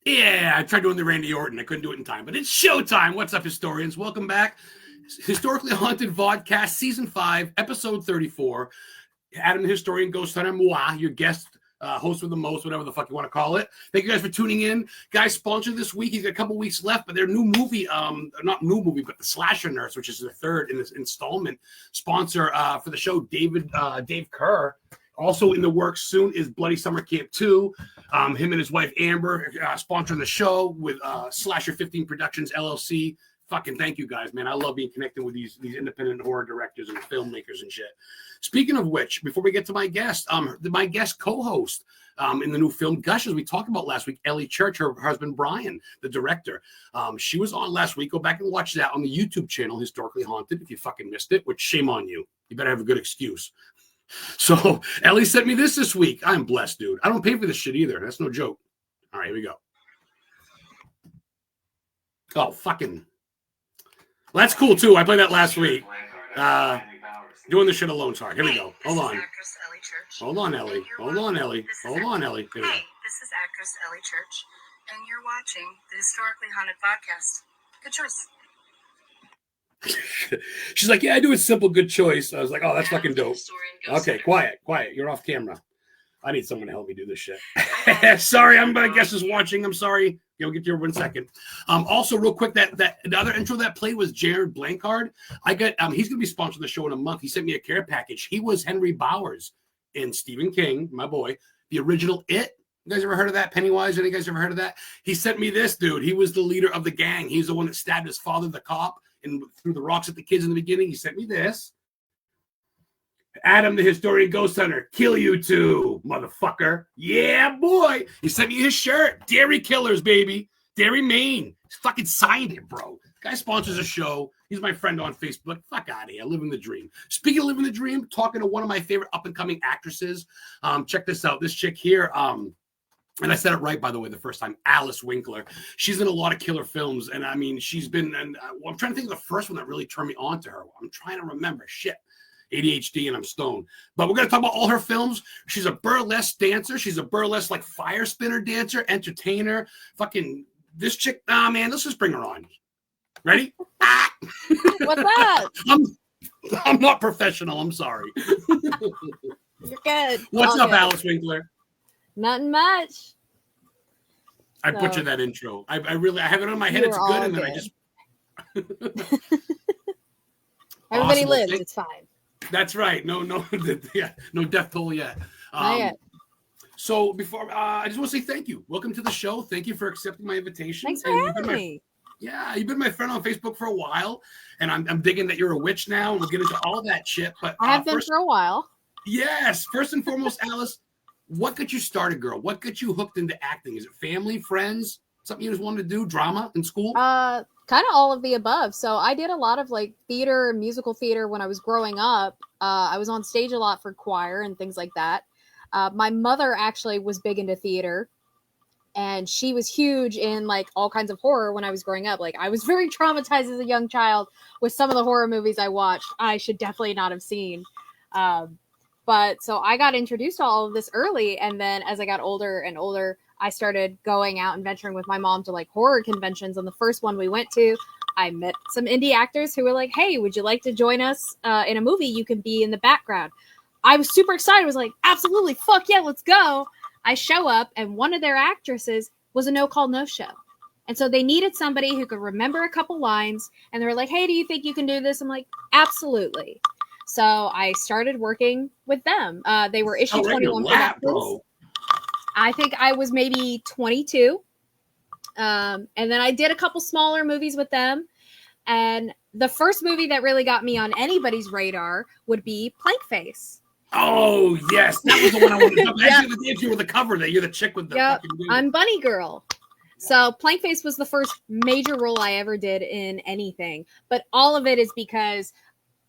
Yeah, I tried doing the Randy Orton. I couldn't do it in time, but it's showtime. What's up, historians? Welcome back. Historically Haunted VODCAST, Season 5, Episode 34. Adam the Historian, Ghost Hunter, moi, your guest, host with the most, whatever the fuck you want to call it. Thank you guys for tuning in. Guys, sponsored this week. He's got a couple weeks left, but their new movie, not new movie, but The Slasher Nurse, which is the third in this installment, sponsor for the show, Dave Kerr. Also in the works soon is Bloody Summer Camp 2. Him and his wife, Amber, sponsoring the show with Slasher 15 Productions, LLC. Fucking thank you guys, man. I love being connected with these independent horror directors and filmmakers and shit. Speaking of which, before we get to my guest, my guest co-host in the new film Gush, as we talked about last week, Ellie Church, her husband Brian, the director. She was on last week. Go back and watch that on the YouTube channel, Historically Haunted, if you fucking missed it, which shame on you. You better have a good excuse. So Ellie sent me this week. I'm blessed, dude. I don't pay for this shit either. That's no joke. All right, here we go. Oh, fucking. Well, that's cool, too. I played that last week. Doing this shit alone. Sorry. Here we go. Hold on. Hold on, Ellie. Hold on, Ellie. Hold on, Ellie. Here we go. Hey, this is actress Ellie Church, and you're watching the Historically Haunted podcast. Good choice. She's like, yeah, I do a simple good choice. I was like, oh, that's fucking dope. Okay, quiet. You're off camera. I need someone to help me do this shit. Sorry, my guest is watching. I'm sorry. You'll get your 1 second. Also, real quick, that the other intro that played was Jared Blancard. I got he's gonna be sponsoring the show in a month. He sent me a care package. He was Henry Bowers in Stephen King, my boy, the original It. You guys ever heard of that? Pennywise? Any guys ever heard of that? He sent me this dude. He was the leader of the gang. He's the one that stabbed his father, the cop, and threw the rocks at the kids in the beginning. He sent me this. Adam the Historian Ghost Hunter, kill you too, motherfucker. Yeah, boy. He sent me his shirt. Dairy Killers, baby. Dairy Maine. He fucking signed it, bro. Guy sponsors a show. He's my friend on Facebook. Fuck out of here. Living the dream. Speaking of living the dream, talking to one of my favorite up-and-coming actresses. Check this out. This chick here, and I said it right, by the way, the first time, ALYSS Winkler. She's in a lot of killer films. And I mean, she's been, and I'm trying to think of the first one that really turned me on to her. I'm trying to remember. Shit. ADHD and I'm stoned. But we're going to talk about all her films. She's a burlesque dancer. She's a burlesque, like, fire spinner dancer, entertainer. Fucking, this chick, man, let's just bring her on. Ready? What's up? I'm not professional. I'm sorry. You're good. What's up, ALYSS Winkler? Nothing much. I butchered that intro. I have it on my head. It's good, and then I just. Everybody Awesome. lives. It's fine. That's right. No, yeah, no death toll yet. Not yet. So before, I just want to say thank you. Welcome to the show. Thank you for accepting my invitation. Thanks for having me. Yeah, you've been my friend on Facebook for a while, and I'm digging that you're a witch now. We'll get into all that shit. But I have been for a while. Yes. First and foremost, ALYSS, what got you started, girl? What got you hooked into acting? Is it family, friends, something you just wanted to do, drama in school? Kind of all of the above. So I did a lot of like theater and musical theater when I was growing up. I was on stage a lot for choir and things like that. My mother actually was big into theater, and she was huge in like all kinds of horror when I was growing up. Like I was very traumatized as a young child with some of the horror movies I watched. I should definitely not have seen. But so I got introduced to all of this early. And then as I got older and older, I started going out and venturing with my mom to like horror conventions. And the first one we went to, I met some indie actors who were like, hey, would you like to join us in a movie? You can be in the background. I was super excited. I was like, absolutely. Fuck yeah, let's go. I show up and one of their actresses was a no call, no show. And so they needed somebody who could remember a couple lines. And they were like, hey, do you think you can do this? I'm like, absolutely. So I started working with them. They were issue 21 Productions. I think I was maybe 22. And then I did a couple smaller movies with them. And the first movie that really got me on anybody's radar would be Plank Face. Oh, yes. That was the one I wanted to talk about. Actually, the issue with the cover that you're the chick with the fucking dude. I'm Bunny Girl. So Plank Face was the first major role I ever did in anything. But all of it is because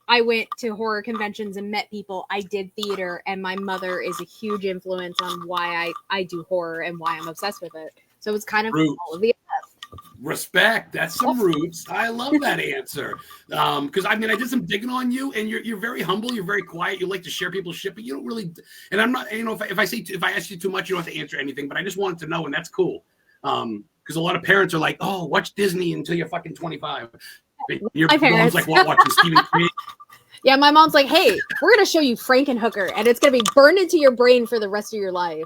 I went to horror conventions and met people. I did theater, and my mother is a huge influence on why I do horror and why I'm obsessed with it. So it's kind of all of the above. Respect. That's some roots. I love that answer. Because I mean, I did some digging on you, and you're very humble. You're very quiet. You like to share people's shit, but you don't really. And I'm not. You know, if I ask you too much, you don't have to answer anything. But I just wanted to know, and that's cool. Because a lot of parents are like, oh, watch Disney until you're fucking 25. Your My parents. mom's like, what, watching Stephen King? Yeah, my mom's like, hey, we're going to show you Frankenhooker, and it's going to be burned into your brain for the rest of your life.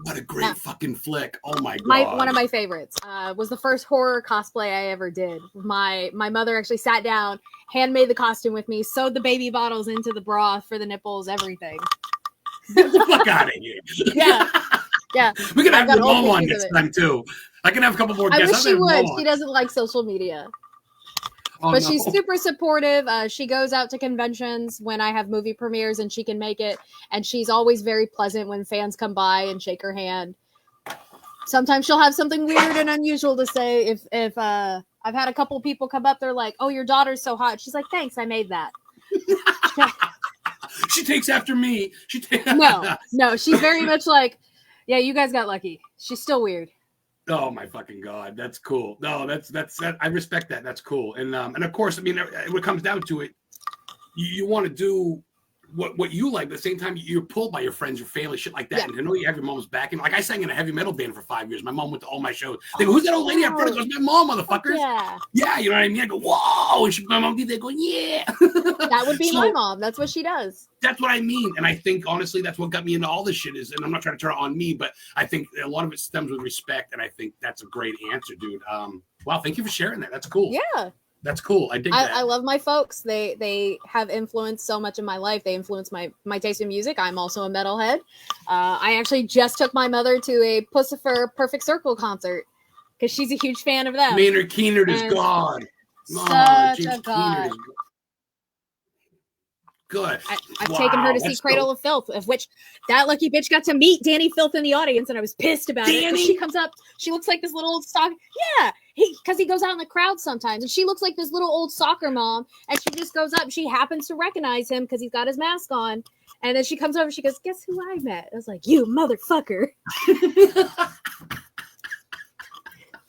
What a great fucking flick. Oh my God. One of my favorites was the first horror cosplay I ever did. My mother actually sat down, handmade the costume with me, sewed the baby bottles into the broth for the nipples, everything. Get the fuck out of here. Yeah. Yeah. We can have your mom on next time, too. I can have a couple more guests. I wish she would. She doesn't like social media. Oh, but no. she's super supportive. She goes out to conventions when I have movie premieres and she can make it. And she's always very pleasant when fans come by and shake her hand. Sometimes she'll have something weird and unusual to say. If I've had a couple people come up, they're like, oh, your daughter's so hot. She's like, thanks, I made that. She takes after me. No, she's very much like, yeah, you guys got lucky. She's still weird. Oh my fucking God, that's cool. No, that's I respect that. That's cool. And of course, I mean, when it comes down to it, you want to do what you like. But at the same time, you're pulled by your friends, your family, shit like that. Yeah. And to know you have your mom's back. And like I sang in a heavy metal band for 5 years. My mom went to all my shows. They go, who's that old lady up front? It goes, my mom, motherfuckers. Yeah, you know what I mean? I go, whoa. And my mom did that. Go, yeah. That would be my mom. That's what she does. That's what I mean. And I think, honestly, that's what got me into all this shit is, and I'm not trying to turn it on me, but I think a lot of it stems with respect. And I think that's a great answer, dude. Wow, thank you for sharing that. That's cool. Yeah. That's cool. I dig that. I love my folks. They have influenced so much in my life. They influence my taste in music. I'm also a metalhead. I actually just took my mother to a Pussifer Perfect Circle concert because she's a huge fan of them. Maynard Keener is God. Such a God. Good. I've taken her to see Cradle of Filth, of which that lucky bitch got to meet Danny Filth in the audience, and I was pissed about it. She comes up, she looks like this little old soccer. Yeah, because he goes out in the crowd sometimes, and she looks like this little old soccer mom, and she just goes up. She happens to recognize him because he's got his mask on, and then she comes over. She goes, "Guess who I met?" I was like, "You motherfucker."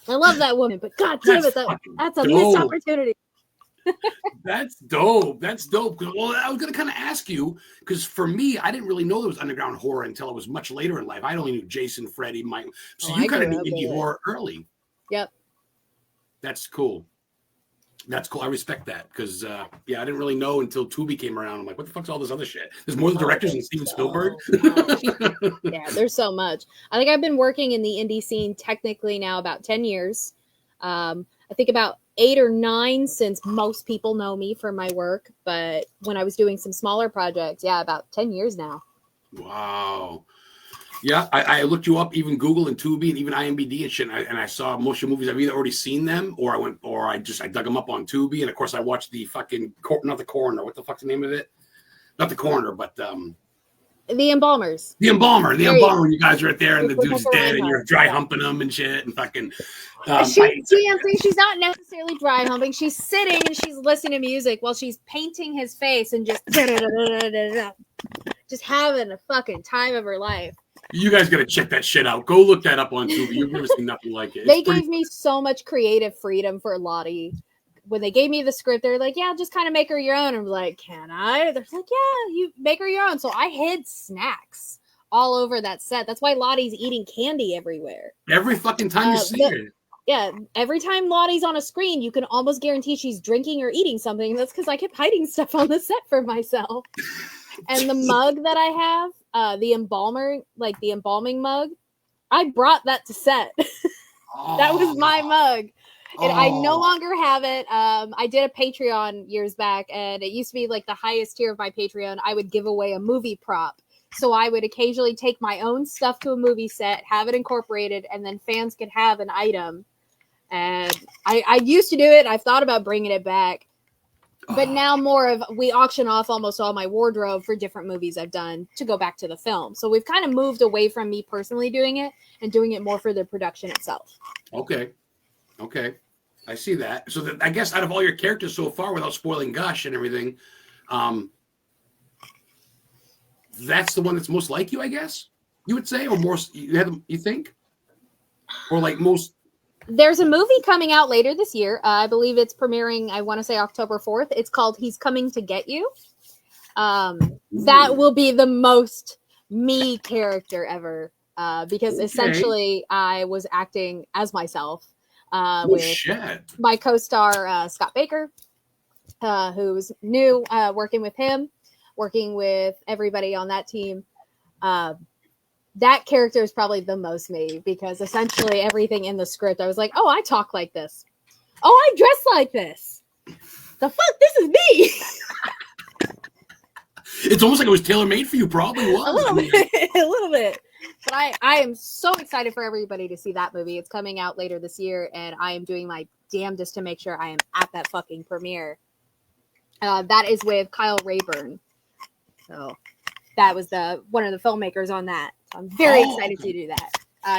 I love that woman, but god damn it, that's a missed opportunity. That's dope. That's dope. Well, I was going to kind of ask you, because for me, I didn't really know there was underground horror until it was much later in life. I only knew Jason, Freddy, Mike. So you kind of knew indie horror early. Yep. That's cool. That's cool. I respect that because, I didn't really know until Tubi came around. I'm like, what the fuck's all this other shit? There's more directors than Steven Spielberg. Yeah, there's so much. I think I've been working in the indie scene technically now about 10 years. I think about 8 or 9 since most people know me for my work. But when I was doing some smaller projects, about 10 years now. Wow. Yeah, I looked you up, even Google and Tubi and even IMDb and shit, and I saw most of your movies. I've either already seen them or I dug them up on Tubi, and of course I watched the fucking not the Coroner. What the fuck's the name of it? Not the Coroner, but The Embalmers. The Embalmer. The Embalmer. When you guys are right there and the dude's dead and you're dry humping him and shit and fucking. She's not necessarily dry humping. She's sitting and she's listening to music while she's painting his face and just having a fucking time of her life. You guys got to check that shit out. Go look that up on Tubi. You've never seen nothing like it. They gave me so much creative freedom for Lottie. When they gave me the script, they're like, yeah, just kind of make her your own. I'm like, can I? They're like, yeah, you make her your own. So I hid snacks all over that set. That's why Lottie's eating candy everywhere. Every fucking time you see her. Yeah, every time Lottie's on a screen, you can almost guarantee she's drinking or eating something. That's because I kept hiding stuff on the set for myself. And the mug that I have, the embalming mug, I brought that to set. That was my mug. And I no longer have it. I did a Patreon years back, and it used to be like the highest tier of my Patreon. I would give away a movie prop. So I would occasionally take my own stuff to a movie set, have it incorporated, and then fans could have an item. And I used to do it. I've thought about bringing it back. But now we auction off almost all my wardrobe for different movies I've done to go back to the film. So we've kind of moved away from me personally doing it and doing it more for the production itself. Okay. I see that. So I guess out of all your characters so far, without spoiling Gush and everything, that's the one that's most like you, I guess you would say, or more you think, or like most. There's a movie coming out later this year. I believe it's premiering, I want to say October 4th. It's called He's Coming to Get You. That will be the most me character ever. because essentially I was acting as myself with shit. my co-star Scott Baker, who's new, working with him, working with everybody on that team. That character is probably the most me, because essentially everything in the script, I was like, oh, I talk like this. Oh, I dress like this. The fuck? This is me. It's almost like it was tailor-made for you. Probably was. A little bit. A little bit. But I am so excited for everybody to see that movie. It's coming out later this year, and I am doing my damnedest to make sure I am at that fucking premiere. That is with Kyle Rayburn. So that was one of the filmmakers on that. So I'm very excited to do that.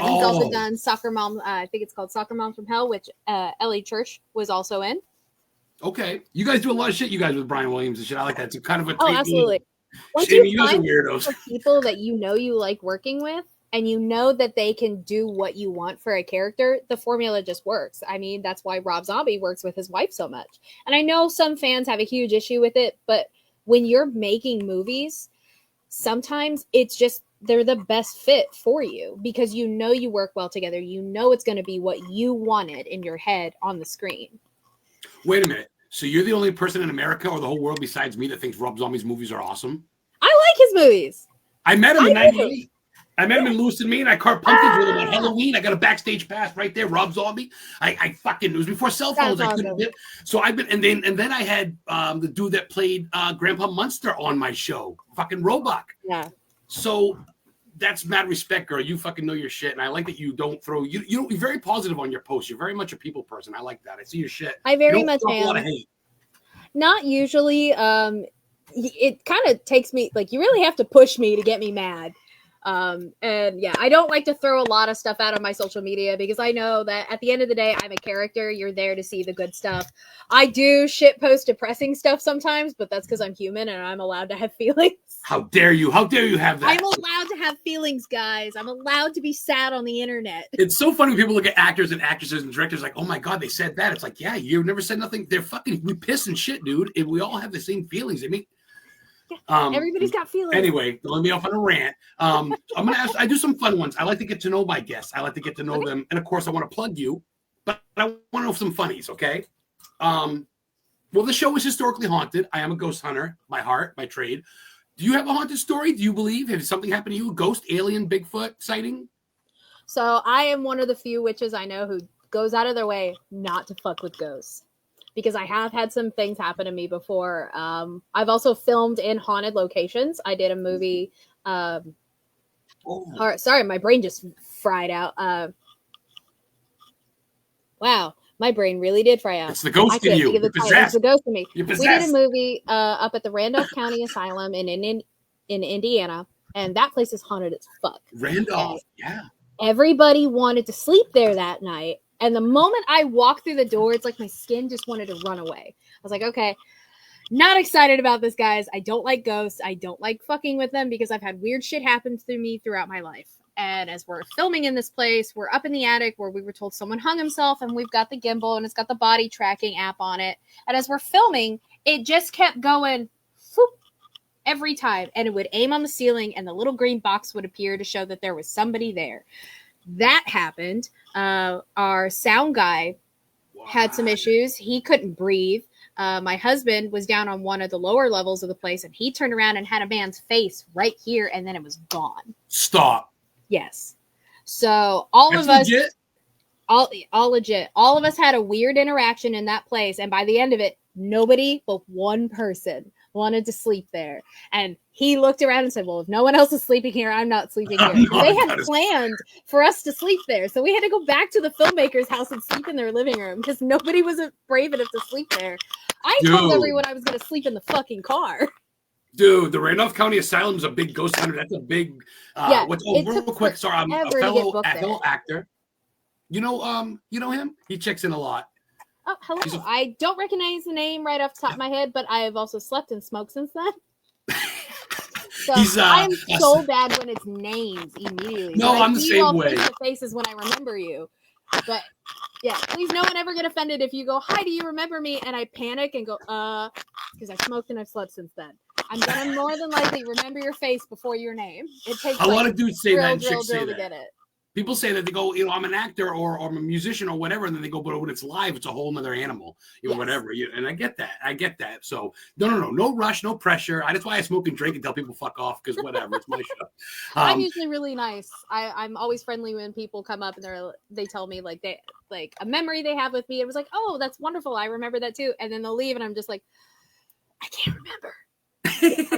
He's also done Soccer Mom. I think it's called Soccer Mom from Hell, which Ellie Church was also in. Okay, you guys do a lot of shit. You guys with Brian Williams and shit. I like that. It's kind of a absolutely. Once you find people that you know you like working with, and you know that they can do what you want for a character, the formula just works. I mean, that's why Rob Zombie works with his wife so much. And I know some fans have a huge issue with it, but when you're making movies, sometimes it's just they're the best fit for you, because you know you work well together. You know it's going to be what you wanted in your head on the screen. Wait a minute. So you're the only person in America or the whole world besides me that thinks Rob Zombie's movies are awesome? I like his movies. I met him in 98. I met him in Lewiston, Maine. I carved pumpkins with him on Halloween. I got a backstage pass right there. Rob Zombie. I fucking, it was before cell phones. I couldn't get. So I've been, and then I had the dude that played Grandpa Munster on my show, fucking Roebuck. Yeah. So that's mad respect, girl. You fucking know your shit, and I like that you don't throw. You're very positive on your posts. You're very much a people person. I like that. I see your shit. I very much am. A lot of hate. Not usually. It kind of takes me, like, you really have to push me to get me mad. And yeah, I don't like to throw a lot of stuff out on my social media, because I know that at the end of the day, I'm a character. You're there to see the good stuff. I do shit post depressing stuff sometimes, but that's because I'm human and I'm allowed to have feelings. How dare you? How dare you have that? I'm allowed to have feelings, guys. I'm allowed to be sad on the internet. It's so funny when people look at actors and actresses and directors like, oh my God, they said that. It's like, yeah, you never said nothing. They're fucking, we piss and shit, dude. And we all have the same feelings. I mean, everybody's got feelings. Anyway, let me off on a rant. I'm going to ask, I do some fun ones. I like to get to know my guests. I like to get to know them. And of course, I want to plug you, but I want to know some funnies, okay? Well, the show is historically haunted. I am a ghost hunter, my heart, my trade. Do you have a haunted story? Do you believe? Has something happened to you? Ghost, alien, Bigfoot sighting? So I am one of the few witches I know who goes out of their way not to fuck with ghosts, because I have had some things happen to me before. I've also filmed in haunted locations. I did a movie. Sorry, my brain just fried out. Wow. My brain really did fry out. It's the ghost in you. It's the ghost in me. You're we possessed. did a movie up at the Randolph County Asylum in Indiana, and that place is haunted as fuck. Randolph, yeah. Everybody wanted to sleep there that night, and the moment I walked through the door, it's like my skin just wanted to run away. I was like, okay, not excited about this, guys. I don't like ghosts. I don't like fucking with them, because I've had weird shit happen to me throughout my life. And as we're filming in this place, we're up in the attic where we were told someone hung himself, and we've got the gimbal and it's got the body tracking app on it. And as we're filming, it just kept going whoop, every time. And it would aim on the ceiling, and the little green box would appear to show that there was somebody there. That happened. Our sound guy had some issues. He couldn't breathe. My husband was down on one of the lower levels of the place, and he turned around and had a man's face right here, and then it was gone. Stop. Yes. So all That's of us, legit? all legit. All of us had a weird interaction in that place, and by the end of it, nobody but one person wanted to sleep there. And he looked around and said, well, if no one else is sleeping here, I'm not sleeping here. They had planned for us to sleep there. So we had to go back to the filmmaker's house and sleep in their living room, because nobody was brave enough to sleep there. I told everyone I was going to sleep in the fucking car. Dude, the Randolph County Asylum is a big ghost hunter. That's a big. Real quick. Sorry, I'm a fellow actor. You know him? He checks in a lot. Oh, hello. I don't recognize the name right off the top of my head, but I have also slept and smoked since then. So I'm so bad when it's names immediately. No, I'm the same way. Faces when I remember you. But yeah, please no one ever get offended if you go, hi, do you remember me? And I panic and go, because I smoked and I've slept since then. I'm gonna more than likely remember your face before your name. It takes A lot of dudes say that and chicks say to that. get it. People say that they go, I'm an actor or I'm a musician or whatever, and then they go, but when it's live, it's a whole nother animal, Yes. whatever. And I get that. So no rush, no pressure. That's why I smoke and drink and tell people fuck off because whatever, it's my show. I'm usually really nice. I'm always friendly when people come up and they tell me like a memory they have with me. It was like, oh, that's wonderful. I remember that too. And then they'll leave, and I'm just like, I can't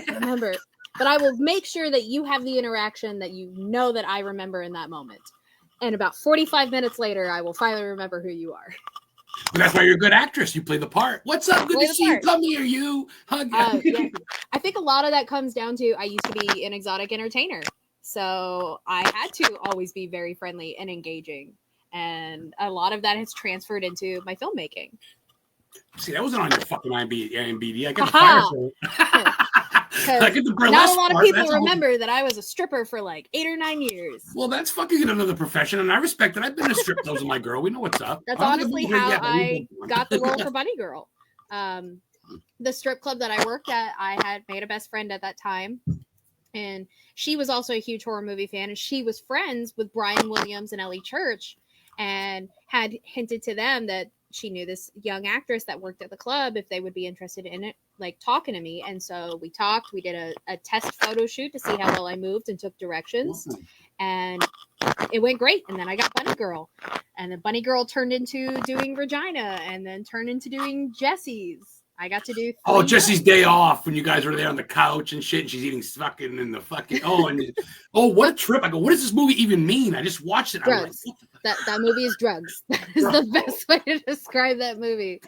remember. But I will make sure that you have the interaction that you know that I remember in that moment. And about 45 minutes later, I will finally remember who you are. But that's why you're a good actress. You play the part. What's up? Good to see you. Come here, you. Hug. Yeah. I think a lot of that comes down to I used to be an exotic entertainer. So I had to always be very friendly and engaging. And a lot of that has transferred into my filmmaking. See, that wasn't on your fucking IMDb. I got the fire for it. Not a lot of people remember that I was a stripper for like 8 or 9 years. Well, that's fucking another profession, and I respect it. I've been to strip clubs with my girl. We know what's up. That's honestly how I got the role for Bunny Girl. The strip club that I worked at, I had made a best friend at that time, and she was also a huge horror movie fan, and she was friends with Brian Williams and Ellie Church, and had hinted to them that she knew this young actress that worked at the club if they would be interested in it, like talking to me. And so we talked, we did a test photo shoot to see how well I moved and took directions. Awesome. And it went great. And then I got Bunny Girl, and then Bunny Girl turned into doing Regina, and then turned into doing Jesse's. I got to do. Jesse's day off when you guys were there on the couch and shit, and she's eating fucking in the fucking. What a trip! I go, what does this movie even mean? I just watched it. Drugs. That movie is drugs. That is the best way to describe that movie.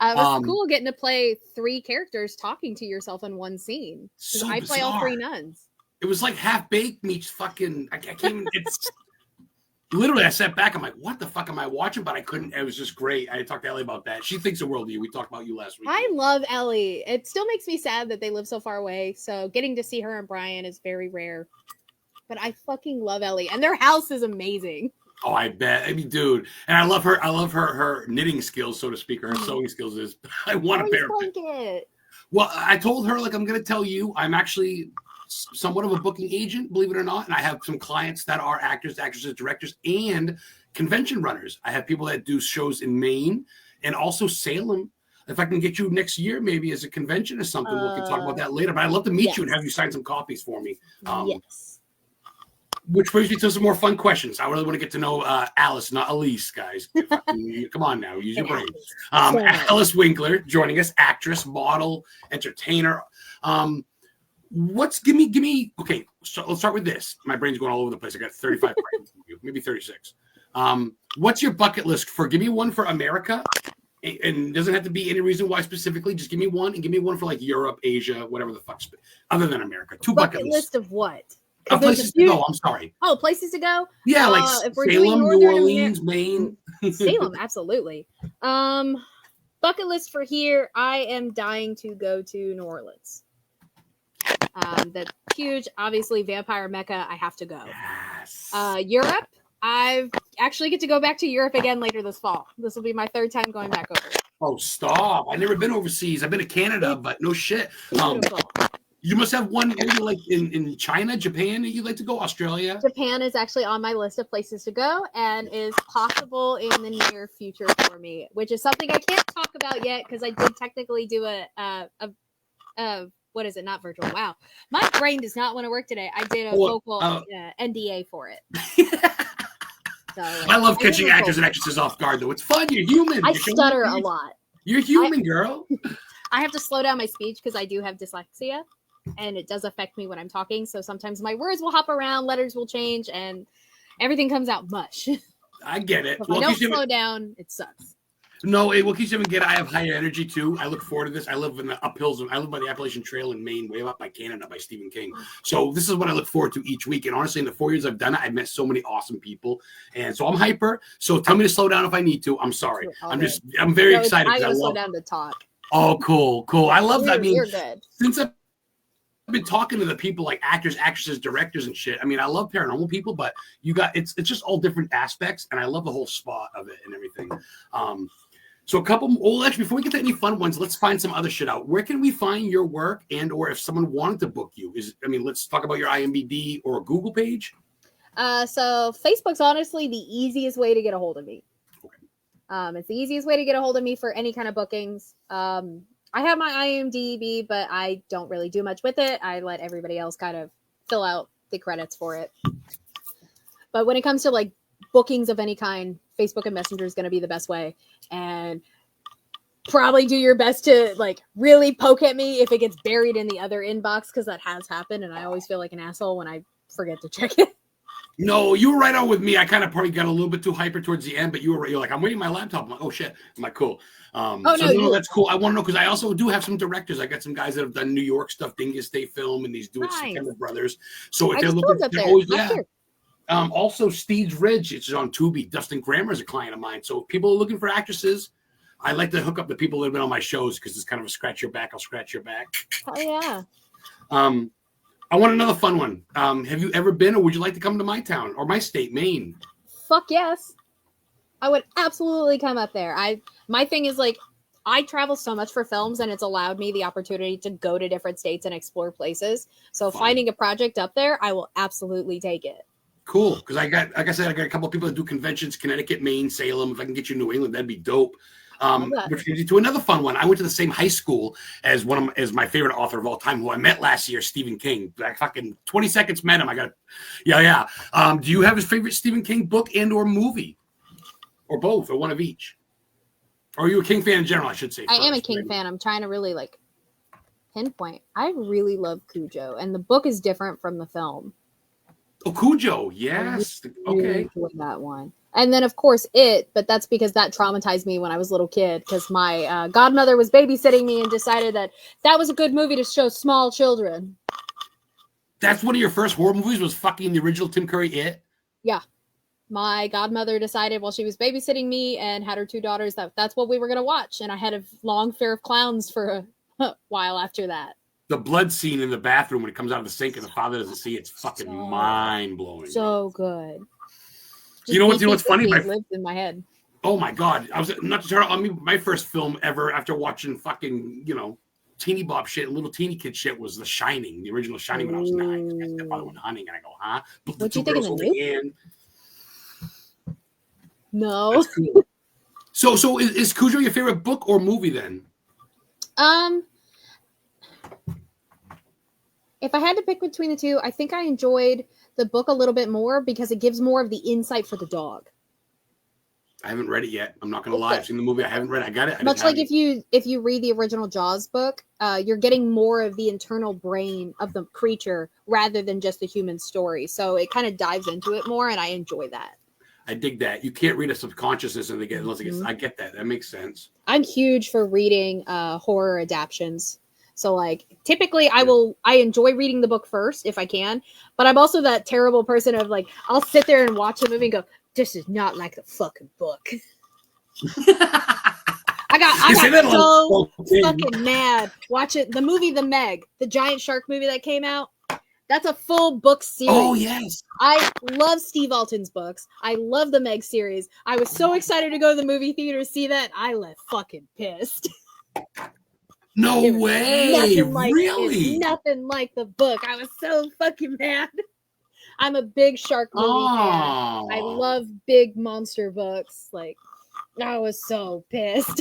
It was cool getting to play 3 characters talking to yourself in one scene. So I play all 3 nuns. It was like Half Baked meets fucking. I can't even. It's literally. I sat back. I'm like, what the fuck am I watching? But I couldn't. It was just great. I talked to Ellie about that. She thinks the world of you. We talked about you last week. I love Ellie. It still makes me sad that they live so far away. So getting to see her and Brian is very rare. But I fucking love Ellie, and their house is amazing. Oh, I bet. I mean, dude, and I love her. I love her knitting skills, so to speak. Her sewing skills is. I want a pair of it. Well, I told her, like, I'm going to tell you, I'm actually somewhat of a booking agent, believe it or not, and I have some clients that are actors, actresses, directors, and convention runners. I have people that do shows in Maine and also Salem. If I can get you next year, maybe as a convention or something, we can talk about that later. But I'd love to meet you and have you sign some copies for me. Yes. Which brings me to some more fun questions. I really want to get to know ALYSS, not ALYSSE, guys. Come on now, use your brain. ALYSS Winkler joining us, actress, model, entertainer. Give me. Okay, so let's start with this. My brain's going all over the place. I got 35 questions for you, maybe 36. What's your bucket list for? Give me one for America, and it doesn't have to be any reason why specifically. Just give me one, and give me one for like Europe, Asia, whatever the fuck. Other than America, 2 bucket list of what? Places to go. I'm sorry. Oh, places to go. Yeah, like if we're Salem, doing New Orleans, Maine. Salem, absolutely. Bucket list for here. I am dying to go to New Orleans. That's huge. Obviously, vampire mecca. I have to go. Yes. Europe. I actually get to go back to Europe again later this fall. This will be my 3rd time going back over. Oh, stop! I've never been overseas. I've been to Canada, but no shit. You must have one maybe like in China, Japan that you'd like to go, Australia? Japan is actually on my list of places to go and is possible in the near future for me, which is something I can't talk about yet because I did technically do a what is it? Not virtual. Wow. My brain does not want to work today. I did a vocal NDA for it. So, I love catching actors and actresses off guard, though. It's fun. You're human. I stutter a lot. You're human, girl. I have to slow down my speech because I do have dyslexia. And it does affect me when I'm talking. So sometimes my words will hop around, letters will change, and everything comes out mush. I get it. If I don't slow down, it sucks. No, what keeps you get? I have high energy too. I look forward to this. I live in the uphills. I live by the Appalachian Trail in Maine, way up by Canada, by Stephen King. So this is what I look forward to each week. And honestly, in the 4 years I've done it, I've met so many awesome people. And so I'm hyper. So tell me to slow down if I need to. I'm sorry. I'm very excited. I gotta slow down to talk. Oh, cool. I love that. I mean, you're good. Since I've been talking to the people like actors, actresses, directors, and shit. I mean, I love paranormal people, but it's just all different aspects, and I love the whole spot of it and everything. So a couple. Well, actually, before we get to any fun ones, let's find some other shit out. Where can we find your work, or if someone wanted to book you? Let's talk about your IMDb or a Google page. So Facebook's honestly the easiest way to get a hold of me. Okay. It's the easiest way to get a hold of me for any kind of bookings. I have my IMDb, but I don't really do much with it. I let everybody else kind of fill out the credits for it. But when it comes to like bookings of any kind, Facebook and Messenger is going to be the best way. And probably do your best to like really poke at me if it gets buried in the other inbox, because that has happened. And I always feel like an asshole when I forget to check it. No, you were right on with me. I kind of probably got a little bit too hyper towards the end, but you're like, I'm waiting my laptop. I'm like, oh shit. I'm like, cool. That's cool. I want to know because I also do have some directors. I got some guys that have done New York stuff, Dingus State Film, and these do it September Brothers. So if they're looking, they're always also Steve's Ridge. It's on Tubi. Dustin Grammer is a client of mine. So if people are looking for actresses, I like to hook up the people that have been on my shows because it's kind of a scratch your back. I'll scratch your back. Oh yeah. I want another fun one. Have you ever been, or would you like to come to my town or my state, Maine? Fuck yes. I would absolutely come up there. My thing is like, I travel so much for films and it's allowed me the opportunity to go to different states and explore places. So finding a project up there, I will absolutely take it. Cool. Because like I said, I got a couple of people that do conventions, Connecticut, Maine, Salem. If I can get you New England, that'd be dope. Which gives you to another fun one. I went to the same high school as my favorite author of all time, who I met last year, Stephen King. I fucking 20 seconds met him. Yeah. Do you have his favorite Stephen King book and or movie, or both, or one of each? Or are you a King fan in general? I should say. I am a King fan. I'm trying to really like pinpoint. I really love Cujo, and the book is different from the film. Oh, Cujo, yes. Okay. Enjoyed that one. And then, of course, but that's because that traumatized me when I was a little kid, because my godmother was babysitting me and decided that was a good movie to show small children. That's one of your first horror movies, was fucking the original Tim Curry It? Yeah. My godmother decided while she was babysitting me and had her two daughters that's what we were going to watch. And I had a long fear of clowns for a while after that. The blood scene in the bathroom when it comes out of the sink and the father doesn't see it's fucking mind-blowing. So good. You know what's funny? It lives in my head. Oh my god! I was not to turn. I mean, my first film ever after watching fucking teeny bop shit, little teeny kid shit was The Shining, the original Shining when I was 9. My stepfather went hunting, and I go, huh? What you think of the new? No. That's cool. So is Cujo your favorite book or movie then? If I had to pick between the two, I think I enjoyed the book a little bit more because it gives more of the insight for the dog. I haven't read it yet. I'm not going to lie. I've seen the movie. I haven't read it. I got it. Much like if you read the original Jaws book, you're getting more of the internal brain of the creature rather than just the human story. So it kind of dives into it more, and I enjoy that. I dig that. You can't read a subconsciousness and I get that. That makes sense. I'm huge for reading horror adaptions. So like typically I enjoy reading the book first if I can, but I'm also that terrible person of like, I'll sit there and watch a movie and go, this is not like the fucking book. I got so fucking mad watching the movie The Meg, the giant shark movie that came out. That's a full book series. Oh, yes. I love Steve Alton's books. I love the Meg series. I was so excited to go to the movie theater to see that. I left fucking pissed. No way. Really? Nothing like the book. I was so fucking mad. I'm a big shark movie fan. I love big monster books. Like, I was so pissed.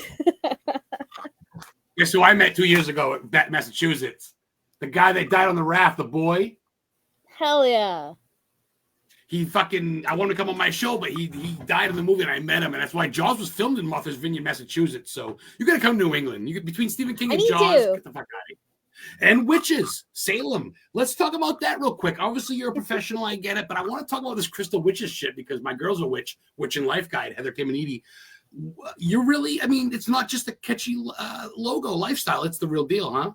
Guess who I met 2 years ago at Massachusetts? The guy that died on the raft, the boy. Hell yeah. I wanted to come on my show, but he died in the movie, and I met him, and that's why Jaws was filmed in Martha's Vineyard, Massachusetts. So you got to come to New England. Between Stephen King and Jaws, get the fuck out of here. And witches, Salem. Let's talk about that real quick. Obviously, you're a professional, I get it, but I want to talk about this Crystal Witches shit because my girl's a witch and life guide, Heather Kimoniti. You're really, it's not just a catchy logo lifestyle. It's the real deal, huh?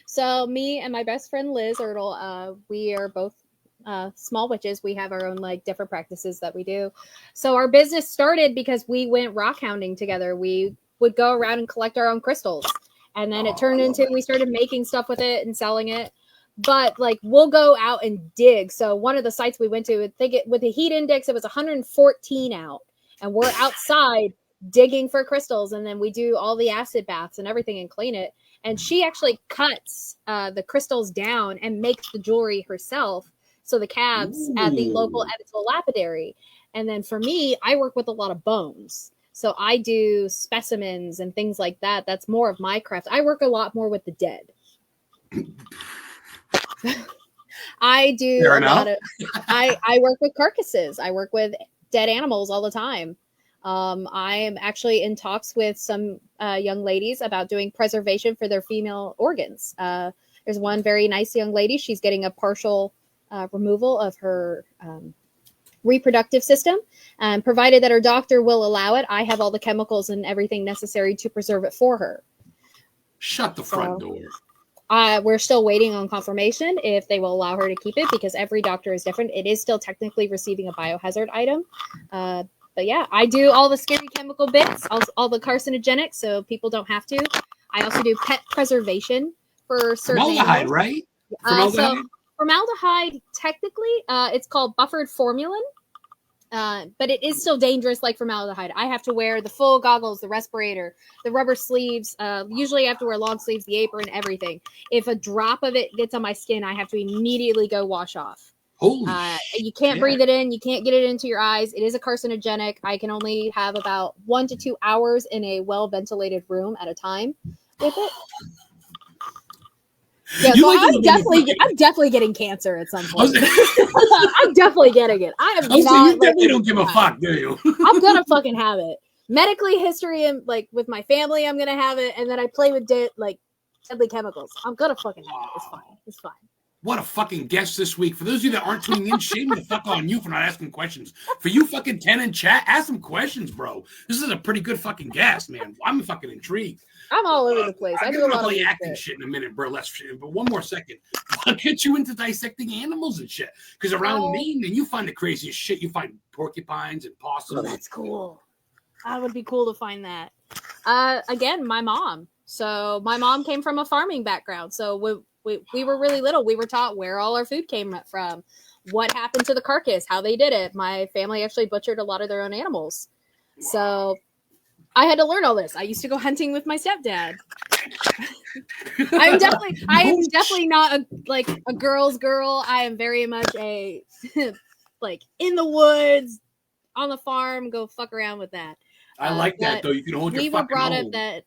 So me and my best friend Liz Ertl, we are both small witches. We have our own like different practices that we do. So our business started because we went rock hounding together. We would go around and collect our own crystals, and then it turned into we started making stuff with it and selling it. But like we'll go out and dig. So one of the sites we went to, with the heat index, it was 114 out, and we're outside digging for crystals, and then we do all the acid baths and everything and clean it. And she actually cuts the crystals down and makes the jewelry herself. So the calves at the local Evansville lapidary. And then for me, I work with a lot of bones. So I do specimens and things like that. That's more of my craft. I work a lot more with the dead. I do a lot of, I work with carcasses. I work with dead animals all the time. I am actually in talks with some young ladies about doing preservation for their female organs. There's one very nice young lady. She's getting a partial removal of her reproductive system. Provided that her doctor will allow it, I have all the chemicals and everything necessary to preserve it for her. Shut the front door. We're still waiting on confirmation if they will allow her to keep it, because every doctor is different. It is still technically receiving a biohazard item. But yeah, I do all the scary chemical bits, all the carcinogenics, so people don't have to. I also do pet preservation for certain Formaldehyde, animals. right? So formaldehyde, technically, it's called buffered formalin. But it is still dangerous like formaldehyde. I have to wear the full goggles, the respirator, the rubber sleeves. Usually I have to wear long sleeves, the apron, everything. If a drop of it gets on my skin, I have to immediately go wash off. Holy you can't breathe it in. You can't get it into your eyes. It is a carcinogenic. I can only have about 1 to 2 hours in a well-ventilated room at a time with it. Yeah, so I'm definitely getting cancer at some point. I'm definitely getting it. I am not. You definitely don't give a fuck, do you? I'm gonna fucking have it. Medically, history, and like with my family, I'm gonna have it, and then I play with deadly chemicals. I'm gonna fucking have it. It's fine. It's fine. What a fucking guest this week. For those of you that aren't tuning in, shame the fuck on you for not asking questions. For you fucking 10 in chat, ask some questions, bro. This is a pretty good fucking guest, man. I'm fucking intrigued. I'm all over the place. I do a lot of acting shit in a minute, burlesque shit. But one more second. I'll get you into dissecting animals and shit. Because around Maine, and you find the craziest shit. You find porcupines and possums. Oh, that's cool. That would be cool to find that. Again, my mom. So my mom came from a farming background. So we were really little. We were taught where all our food came from, what happened to the carcass, how they did it. My family actually butchered a lot of their own animals. So I had to learn all this. I used to go hunting with my stepdad. I am definitely not a girl's girl. I am very much a like in the woods, on the farm, go fuck around with that. I like that though. You can hold your fucking own.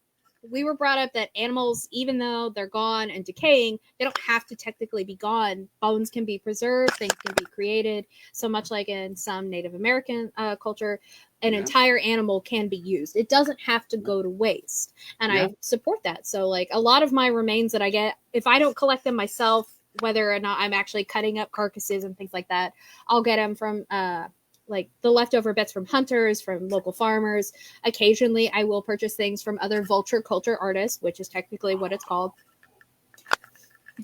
We were brought up that animals, even though they're gone and decaying, they don't have to technically be gone. Bones can be preserved, things can be created. So much like in some Native American culture, an entire animal can be used. It doesn't have to go to waste. And I support that. So like a lot of my remains that I get, if I don't collect them myself, whether or not I'm actually cutting up carcasses and things like that, I'll get them from like the leftover bits from hunters, from local farmers. Occasionally I will purchase things from other vulture culture artists, which is technically what it's called.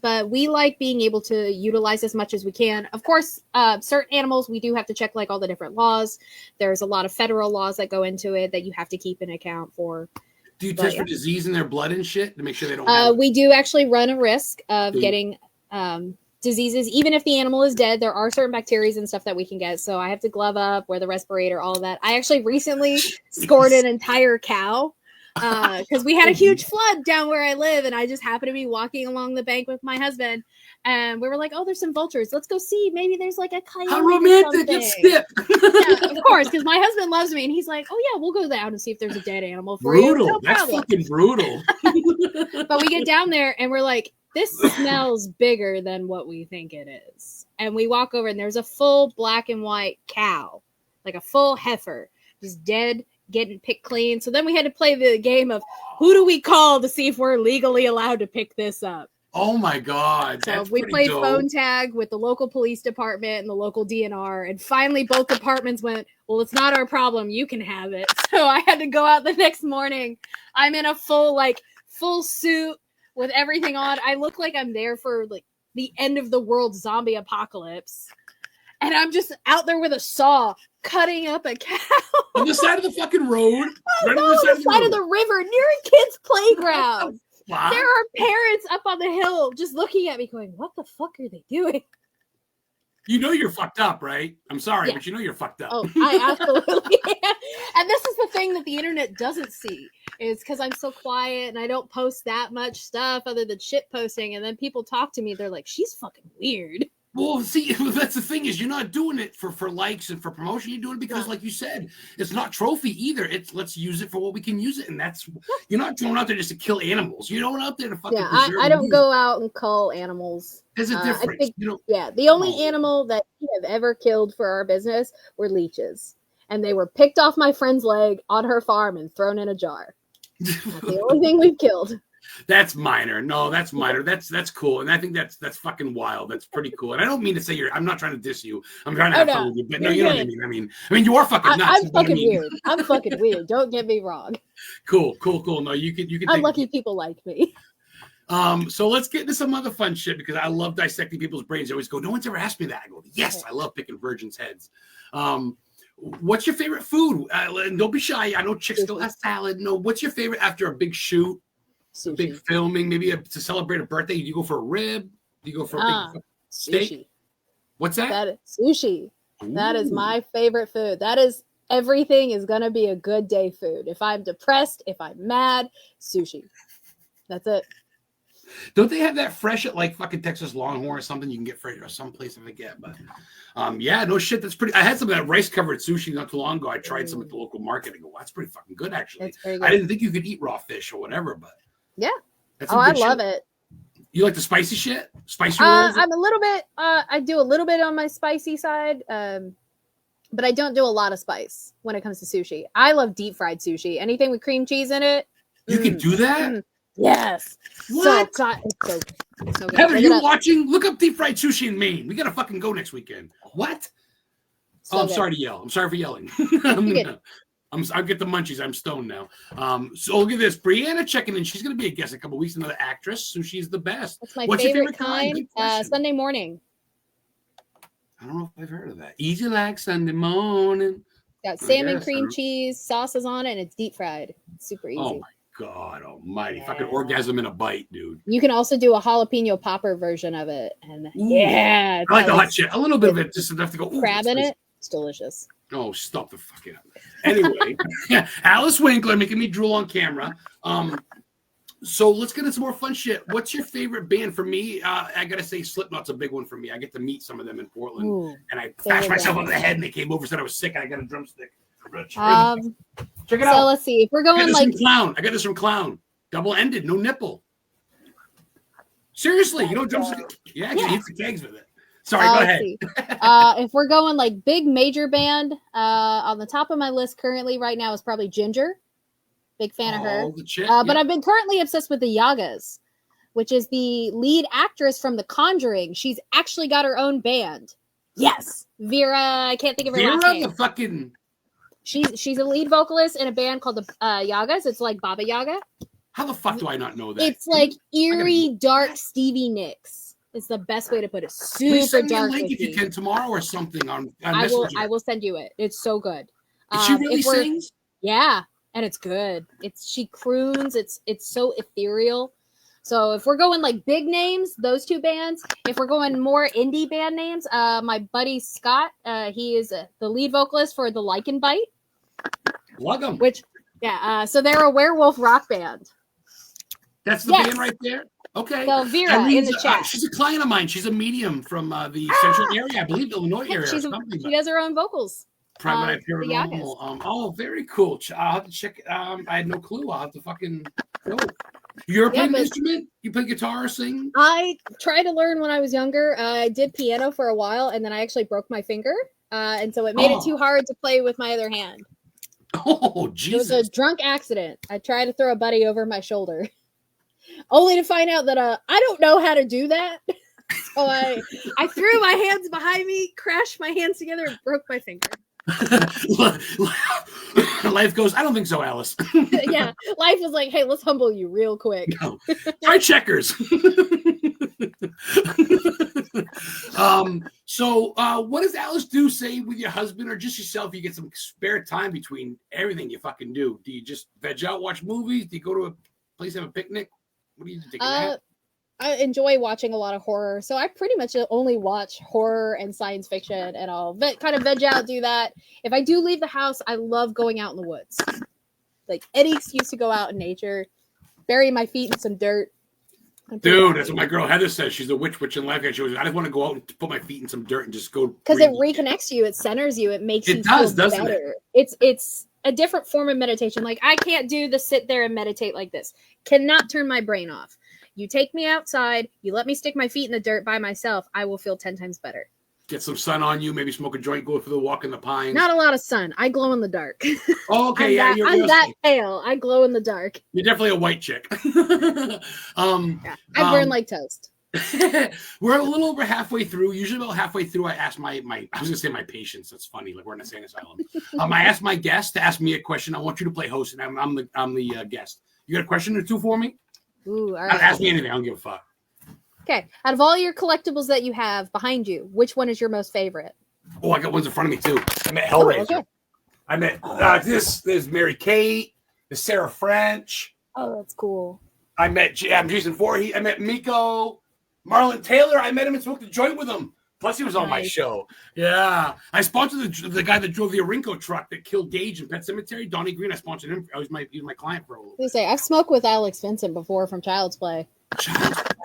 But we like being able to utilize as much as we can. Of course, certain animals, we do have to check like all the different laws. There's a lot of federal laws that go into it that you have to keep an account for. Do you test for disease in their blood and shit to make sure they don't have we do actually run a risk of getting diseases. Even if the animal is dead, there are certain bacteria and stuff that we can get. So I have to glove up, wear the respirator, all of that. I actually recently scored an entire cow because we had a huge flood down where I live, and I just happened to be walking along the bank with my husband, and we were like, oh, there's some vultures. Let's go see. Maybe there's like a coyote. How romantic. It's Skip. Yeah, of course, because my husband loves me, and he's like, oh yeah, we'll go down and see if there's a dead animal for you. No That's problem. fucking brutal. But we get down there and we're like, this smells bigger than what we think it is. And we walk over and there's a full black and white cow, like a full heifer, just dead, getting picked clean. So then we had to play the game of who do we call to see if we're legally allowed to pick this up. Oh my God. So we played phone tag with the local police department and the local DNR. And finally both departments went, well, it's not our problem. You can have it. So I had to go out the next morning. I'm in a full suit with everything on. I look like I'm there for like the end of the world zombie apocalypse. And I'm just out there with a saw cutting up a cow. On the side of the fucking road? On the side of the river near a kid's playground. Wow. There are parents up on the hill just looking at me going, what the fuck are they doing? You know you're fucked up, right? I'm sorry, Yeah. but you know you're fucked up. Oh, I absolutely am. And this is the thing that the internet doesn't see is because I'm so quiet and I don't post that much stuff other than shit posting. And then people talk to me, they're like, she's fucking weird. Well, see, that's the thing is you're not doing it for likes and for promotion. You're doing it because, like you said, it's not trophy either. It's let's use it for what we can use it, and that's you're not going out there just to kill animals. You're going out there to fucking preserve. I don't go out and cull animals. There's a difference. I think, the only animal that we have ever killed for our business were leeches, and they were picked off my friend's leg on her farm and thrown in a jar. That's the only thing we've killed. That's minor. No, that's minor. That's cool, and I think that's fucking wild. That's pretty cool. And I don't mean to say I'm not trying to diss you. I'm trying to have fun with you, but no, you know what I mean. I mean, you are fucking nuts. I'm fucking weird. I'm fucking weird. Don't get me wrong. Cool. No, you can. Unlucky people like me. So let's get into some other fun shit because I love dissecting people's brains. They always go, no one's ever asked me that. I go, yes, I love picking virgins' heads. What's your favorite food? And don't be shy. I know chicks still have salad. No, what's your favorite after a big shoot? Sushi. Big filming, maybe to celebrate a birthday. Do you go for a rib? Do you go for a big steak? Sushi. What's that? That is sushi. Ooh. That is my favorite food. That is everything is gonna be a good day food. If I'm depressed, if I'm mad, sushi. That's it. Don't they have that fresh at like fucking Texas Longhorn or something? You can get fresh or someplace I forget, but yeah, no shit. That's pretty. I had some of that rice covered sushi not too long ago. I tried some at the local market and go, that's pretty fucking good actually. It's very good. I didn't think you could eat raw fish or whatever, but yeah. That's I love it. You like the spicy shit? Spicy rolls? I'm a little bit. I do a little bit on my spicy side, but I don't do a lot of spice when it comes to sushi. I love deep fried sushi. Anything with cream cheese in it. You can do that? Yes. What? So good. Heather, you watching? Look up deep fried sushi in Maine. We gotta fucking go next weekend. What? I'm sorry to yell. I'm sorry for yelling. I get the munchies. I'm stoned now. So look at this. Brianna checking in. She's gonna be a guest in a couple weeks. Another actress. So she's the best. That's my What's favorite your favorite time. Sunday morning. I don't know if I've heard of that. Easy like Sunday morning. Got salmon, cream cheese, sauces on it, and it's deep fried. It's super easy. Oh my God almighty. Fucking orgasm in a bite, dude. You can also do a jalapeno popper version of it. And I like the hot shit. A little bit of it, just enough to go. Crab in it. It's delicious. Oh, stop the fuck out. Anyway, ALYSS Winkler making me drool on camera. So let's get into some more fun shit. What's your favorite band? For me, I gotta say Slipknot's a big one for me. I get to meet some of them in Portland, and I bashed myself on the head, and they came over, said I was sick, and I got a drumstick. Check it out. So let's see if we're going like Clown. I got this from Clown. Double-ended, no nipple. Seriously, you know drumstick? Yeah, he hits the kegs with it. Sorry, go ahead. If we're going like big major band, on the top of my list currently right now is probably Ginger. Big fan of her. But I've been currently obsessed with the Yagas, which is the lead actress from The Conjuring. She's actually got her own band. Yes, Vera. I can't think of her last name. The fucking. She's a lead vocalist in a band called the Yagas. It's like Baba Yaga. How the fuck do I not know that? It's like eerie, dark Stevie Nicks. It's the best way to put it. Super send dark. Me a link if you can tomorrow or something on I will send you it. It's so good. She really sings? Yeah, and it's good. She croons. It's so ethereal. So if we're going like big names, those two bands. If we're going more indie band names, my buddy Scott, he is the lead vocalist for the Lichen Bite. Love them. So they're a werewolf rock band. That's the band right there? Okay. So Vera in the chat. She's a client of mine. She's a medium from the central area, I believe Illinois area. She does her own vocals. Private Eye Paranormal. Very cool. I'll have to check it. I had no clue. I'll have to fucking go. You're playing an instrument? You play guitar or sing? I tried to learn when I was younger. I did piano for a while, and then I actually broke my finger. And so it made it too hard to play with my other hand. Oh, Jesus. It was a drunk accident. I tried to throw a buddy over my shoulder. Only to find out that I don't know how to do that. So I threw my hands behind me, crashed my hands together, and broke my finger. Life goes, I don't think so, ALYSS. Yeah, life was like, hey, let's humble you real quick. No. Try checkers. So what does ALYSS do, say, with your husband or just yourself? You get some spare time between everything you fucking do. Do you just veg out, watch movies? Do you go to a place, have a picnic? What do you do? Take a nap? I enjoy watching a lot of horror, so I pretty much only watch horror and science fiction and all. Kind of veg out, do that. If I do leave the house, I love going out in the woods. Like any excuse to go out in nature, bury my feet in some dirt. Dude, that's what my girl Heather says. She's a witch in life. She was, I just want to go out and put my feet in some dirt and just go. Because it reconnects you, it centers you, it makes you feel better. It's a different form of meditation. Like I can't do the sit there and meditate like this. Cannot turn my brain off. You take me outside, you let me stick my feet in the dirt by myself, I will feel 10 times better. Get some sun on you, maybe smoke a joint, go for the walk in the pines. Not a lot of sun. I glow in the dark. Oh, okay, I'm that pale. I glow in the dark. You're definitely a white chick. I burn like toast. We're a little over halfway through. Usually about halfway through, I ask my I was gonna say my patients. That's funny. Like we're in a insane asylum. I ask my guest to ask me a question. I want you to play host, and I'm the guest. You got a question or two for me? Ooh, all right. Ask me anything. I don't give a fuck. Okay. Out of all your collectibles that you have behind you, which one is your most favorite? Oh, I got ones in front of me too. I met Hellraiser. Oh, okay. I met there's Mary Kate, there's Sarah French. Oh, that's cool. I met Jason Voorhees. I met Miko, Marlon Taylor. I met him and smoked a joint with him. Plus, he was on my show. Yeah, I sponsored the guy that drove the Orinco truck that killed Gage in Pet Cemetery. Donnie Green. I sponsored him. He was my client for a little bit. I've smoked with Alex Vincent before from Child's Play.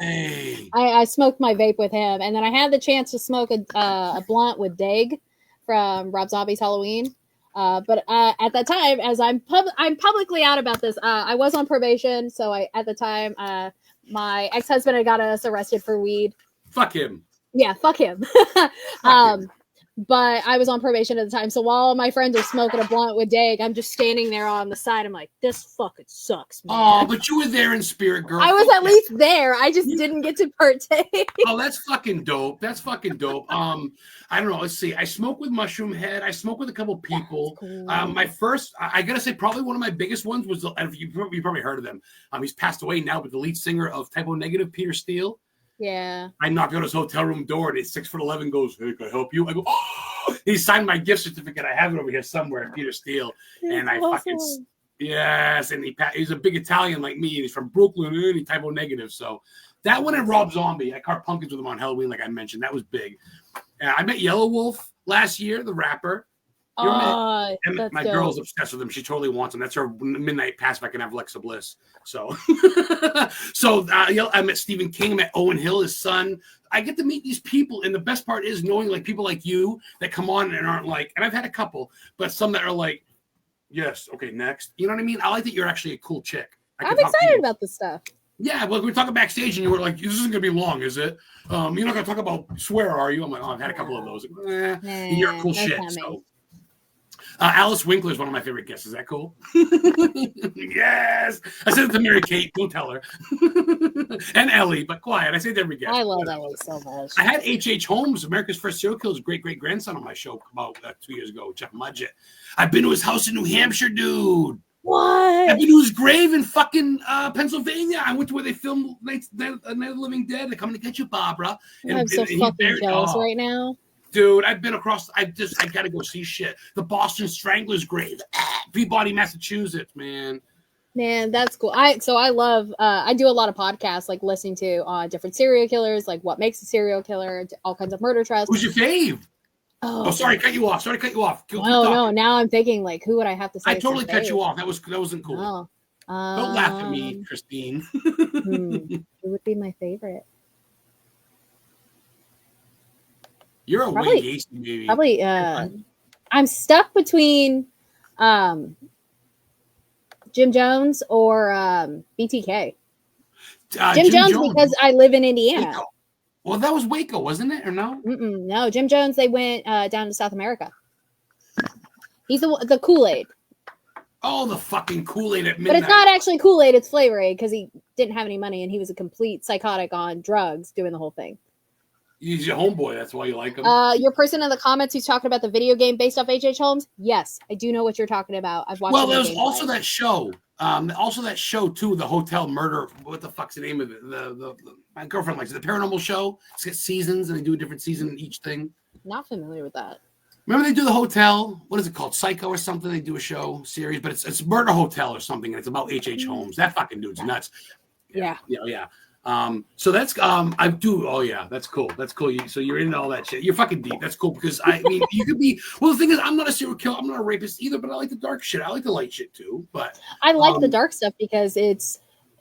Hey. I smoked my vape with him, and then I had the chance to smoke a blunt with Dag from Rob Zombie's Halloween. But at that time, as I'm publicly out about this, I was on probation. So at the time, my ex-husband had got us arrested for weed. Fuck him. Yeah, fuck him. Fuck him. But I was on probation at the time. So while my friends are smoking a blunt with Dag, I'm just standing there on the side. I'm like, this fucking sucks, man. Oh, but you were there in spirit, girl. I was at least there. I just didn't get to partake. Oh, that's fucking dope. That's fucking dope. I don't know. Let's see. I smoked with Mushroom Head. I smoked with a couple people. Cool. My first, I gotta say, probably one of my biggest ones was, you probably heard of them. He's passed away now, but the lead singer of Typo Negative, Peter Steele. Yeah. I knocked on his hotel room door and he's 6'11", goes, "Hey, can I help you?" I go, "Oh!" He signed my gift certificate. I have it over here somewhere, Peter Steele. And I fucking, yes. And he's a big Italian like me. And he's from Brooklyn and he's Typo Negative. So that one and Rob Zombie. I carved pumpkins with him on Halloween, like I mentioned. That was big. I met Yellow Wolf last year, the rapper. And my girl's obsessed with him. She totally wants him. That's her midnight pass if I can have Alexa Bliss. So, I met Stephen King. I met Owen Hill, his son. I get to meet these people, and the best part is knowing like people like you that come on and aren't like. And I've had a couple, but some that are like, yes, okay, next. You know what I mean? I like that you're actually a cool chick. I'm excited about this stuff. Yeah, well, we were talking backstage, and you were like, "This isn't gonna be long, is it? You're not gonna talk about swear, are you?" I'm like, "Oh, I've had a couple of those." You're cool shit. So. ALYSS WINKLER is one of my favorite guests. Is that cool? Yes. I said it to Mary Kate. Don't tell her. And Ellie, but quiet. I say it to every guest. I love Ellie so much. I had H.H. Holmes, America's First Serial Killer's great-great-grandson on my show about 2 years ago, Jeff Mudgett. I've been to his house in New Hampshire, dude. What? I've been to his grave in fucking Pennsylvania. I went to where they filmed Night of the Living Dead. They're coming to get you, Barbara. I'm so fucking jealous right now. Dude, I've been across. I gotta go see shit. The Boston Strangler's grave, Peabody, Massachusetts, man. Man, that's cool. I love. I do a lot of podcasts, like listening to different serial killers, like what makes a serial killer, all kinds of murder trials. Who's your fave? Oh, sorry, cut you off. Sorry to cut you off. No. Now I'm thinking, like, who would I have to say? I totally cut you off. That wasn't cool. Oh. Don't laugh at me, Christine. Who would be my favorite? You're a way hasty, baby. Probably. I'm stuck between Jim Jones or BTK. Jim Jones because I live in Indiana. Waco. Well, that was Waco, wasn't it? Or no? No, Jim Jones. They went down to South America. He's the Kool-Aid. Oh, the fucking Kool-Aid at midnight. But it's not actually Kool-Aid. It's Flavor Aid because he didn't have any money and he was a complete psychotic on drugs doing the whole thing. He's your homeboy. That's why you like him. Your person in the comments who's talking about the video game based off H.H. Holmes. Yes, I do know what you're talking about. I've watched. Well, there was also that show. Also that show too, the Hotel Murder. What the fuck's the name of it? My girlfriend likes it. The paranormal show. It's got seasons, and they do a different season in each thing. Not familiar with that. Remember they do the hotel. What is it called? Psycho or something. They do a show series, but it's Murder Hotel or something, and it's about H.H. Holmes. That fucking dude's nuts. Yeah. So that's I do. Oh yeah, that's cool. That's cool. So you're into all that shit. You're fucking deep. That's cool because I mean you could be. Well, the thing is, I'm not a serial killer. I'm not a rapist either. But I like the dark shit. I like the light shit too. But I like the dark stuff because